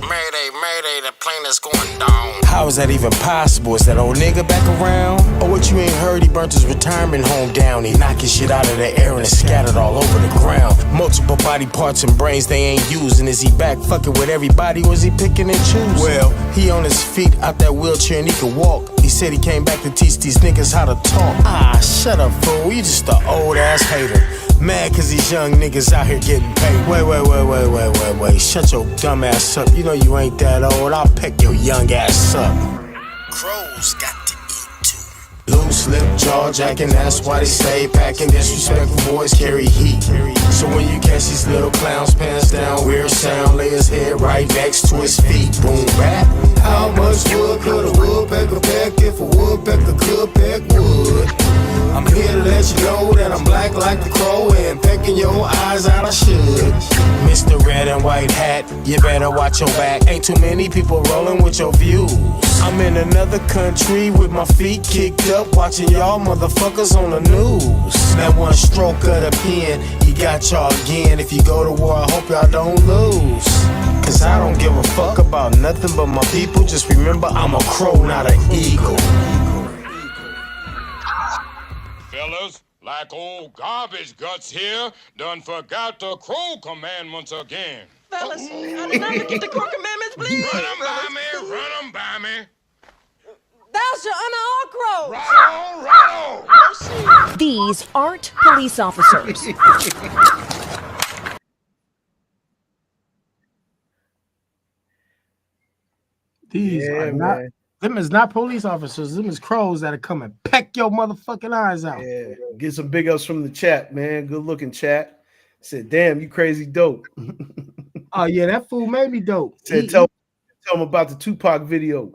Mayday, mayday, the plane is going down. How is that even possible? Is that old nigga back around? Oh, what you ain't heard? He burnt his retirement home down. He knocking shit out of the air and it's scattered all over the ground. Multiple body parts and brains they ain't using. Is he back fucking with everybody or is he picking and choosing? Well, he on his feet out that wheelchair and he can walk. He said he came back to teach these niggas how to talk. Ah, shut up, fool. You just an old ass hater. Mad cause these young niggas out here getting paid. Wait. Shut your dumb ass up. You know you ain't that old. I'll peck your young ass up. Crows got to eat too. Loose lip, jaw jacking, that's why they stay packing. Disrespectful boys carry heat. So when you catch these little clowns, pants down, weird sound, lay his head right next to his feet. Boom, bap. How much wood could a woodpecker peck if a woodpecker could peck wood? I'm here to let you know that I'm black like the crow and pecking your eyes out I should. Mr. Red and White Hat, you better watch your back. Ain't too many people rolling with your views. I'm in another country with my feet kicked up, watching y'all motherfuckers on the news. That one stroke of the pen, he got y'all again. If you go to war, I hope y'all don't lose. Cause I don't give a fuck about nothing but my people. Just remember I'm a crow, not an eagle. Fellas, like old garbage guts here, done forgot the crow commandments again. Fellas, I did not forget the crow commandments, please. Run 'em by me. Thou shalt honor all crows. Right on. These aren't police officers. These are not. Them is not police officers. Them is crows that'll come and peck your motherfucking eyes out. Yeah, get some big ups from the chat, man. Good looking chat. Said, damn, you crazy dope. Oh yeah, that fool made me dope. Said, tell him about the Tupac video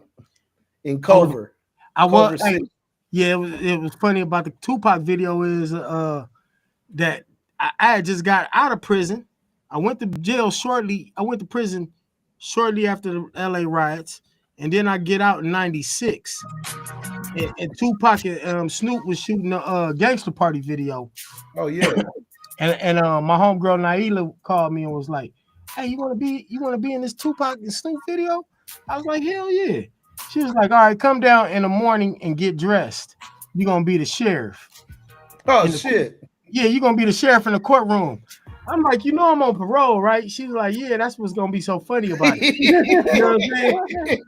in Culver. Yeah, it was funny about the Tupac video is that I had just got out of prison. I went to jail shortly. I went to prison shortly after the LA riots. And then I get out in '96, and Tupac and Snoop was shooting a Gangster Party video. Oh yeah, and my homegirl Naila called me and was like, "Hey, you want to be in this Tupac and Snoop video?" I was like, "Hell yeah!" She was like, "All right, come down in the morning and get dressed. You're gonna be the sheriff." Oh shit! Yeah, you're gonna be the sheriff in the courtroom. I'm like, I'm on parole, right? She's like, yeah, that's what's gonna be so funny about it. You know what I'm saying?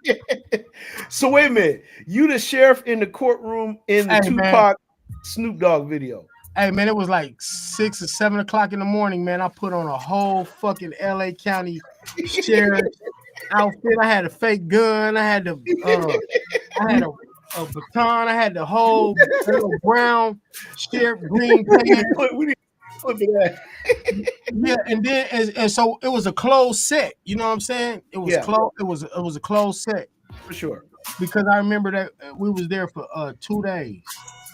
So wait a minute, you the sheriff in the courtroom in the Tupac Snoop Dogg video? Hey man, it was like 6 or 7 o'clock in the morning, man. I put on a whole fucking LA County sheriff outfit. I had a fake gun. I had a baton. I had the whole brown sheriff green paint. Yeah, and then and so it was a closed set. You know what I'm saying? It was closed. It was a closed set for sure. Because I remember that we was there for 2 days.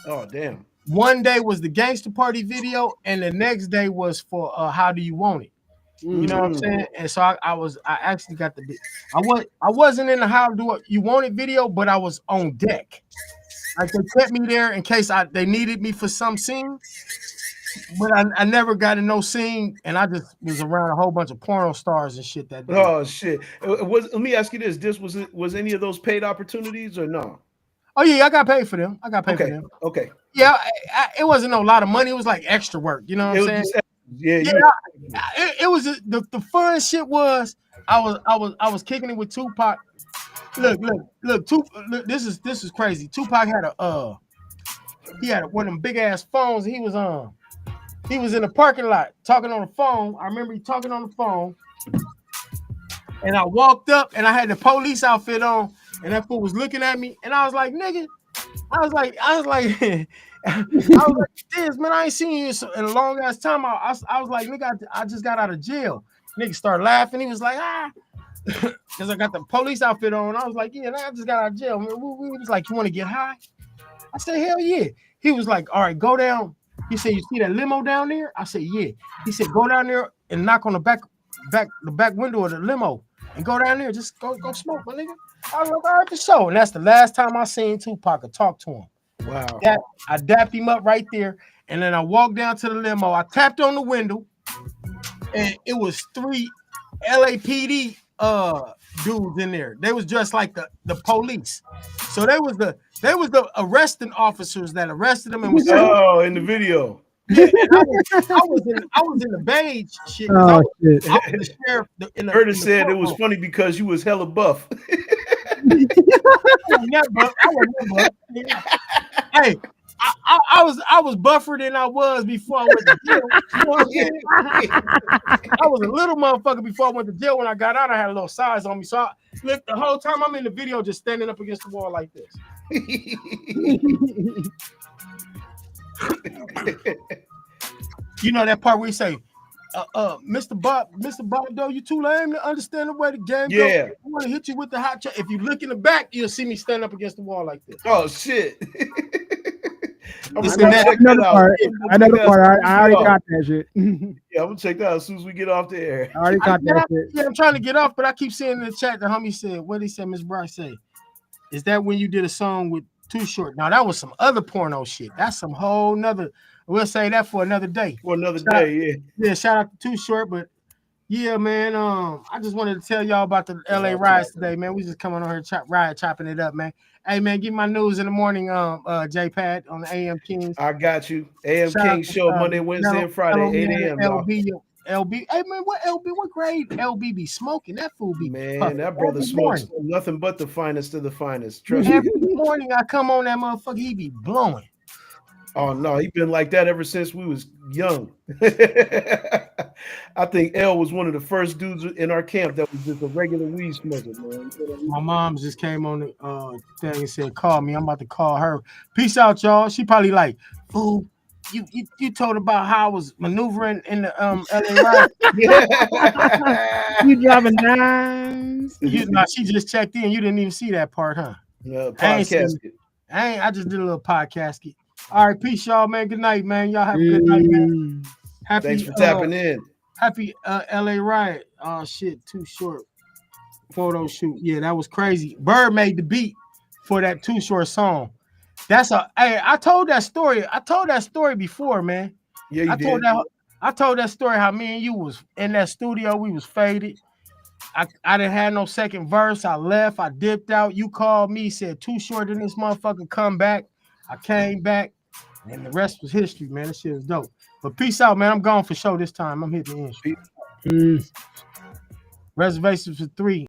Oh damn! One day was the Gangster Party video, and the next day was for How Do You Want It? You know what I'm saying? And so I actually got the. I wasn't in the How Do You Want It video, but I was on deck. Like they kept me there in case they needed me for some scene. But I never got in no scene, and I just was around a whole bunch of porno stars and shit that day. Oh shit! Let me ask you this: was any of those paid opportunities or no? Oh yeah, I got paid for them. For them. Okay. Yeah, it wasn't a lot of money. It was like extra work. You know what I'm saying? It was the fun shit was I was kicking it with Tupac. Look, this is crazy. Tupac had he had one of them big ass phones. He was in the parking lot talking on the phone. I remember he talking on the phone. And I walked up and I had the police outfit on, and that fool was looking at me, and I was like, nigga, I was like, this man, I ain't seen you in a long ass time. I was like, nigga, I just got out of jail. Nigga started laughing. He was like, because I got the police outfit on. I was like, yeah, I just got out of jail. He was like, you want to get high? I said, hell yeah. He was like, all right, go down. He said, you see that limo down there? I said, yeah. He said, go down there and knock on the back window of the limo and go down there. Just go smoke, my nigga. I was like, all right, for sure. And that's the last time I seen Tupac or talk to him. Wow. I dapped him up right there. And then I walked down to the limo. I tapped on the window, and it was 3 LAPD dudes in there. They was just like the police. So they was the arresting officers that arrested them and was in the video. Yeah, I was in the beige shit. Oh, I was shit. the sheriff. Curtis said it was funny because you was hella buff. I wasn't buff. Hey, I was buffer than I was before I went to jail. You know what I'm saying? I was a little motherfucker before I went to jail. When I got out, I had a little size on me. So look, the whole time I'm in the video, just standing up against the wall like this. You know that part where you say, Mr. Bob, though, you too lame to understand the way the game goes. Yeah. I want to hit you with the hot shot. If you look in the back, you'll see me stand up against the wall like this. Oh shit. I know the part. I already got that shit. Yeah, I'm gonna check that out as soon as we get off the air. I already got that shit. Yeah, I'm trying to get off, but I keep seeing in the chat the homie said, what he said, Miss Bryce say, is that when you did a song with Too Short? Now that was some other porno shit. That's some whole nother. We'll say that for another day. For another day, yeah. Shout out to Too Short, but yeah, man. I just wanted to tell y'all about the LA riots today, man. We just coming on here chopping it up, man. Hey, man, give my news in the morning, J-Pad on the AM Kings. I got you. AM Kings show Monday, Wednesday, and Friday, 8 a.m. LB. Hey, man, what grade LB be smoking? That fool be man, that brother smokes nothing but the finest of the finest. Trust me. Every morning I come on that motherfucker, he be blowing. Oh no, he been like that ever since we was young. I think L was one of the first dudes in our camp that was just a regular weed smoker, man. My mom just came on the thing and said, call me. I'm about to call her. Peace out, y'all. She probably like, fool, you told about how I was maneuvering in the LA ride. You driving dimes. She just checked in. You didn't even see that part, huh? Podcast. I just did a little podcast. All right, peace, y'all, man. Good night, man. Y'all have a good night, man. Thanks for tapping in. Happy LA riot. Oh shit, Too Short photo shoot. Yeah, that was crazy. Bird made the beat for that Too Short song. I told that story. I told that story before, man. Yeah, you did. I told that story how me and you was in that studio. We was faded. I didn't have no second verse. I left. I dipped out. You called me, said Too Short in this motherfucker. Come back. I came back, and the rest was history, man. This shit was dope. But peace out, man. I'm gone for show this time. I'm hitting the end. Reservations for 3.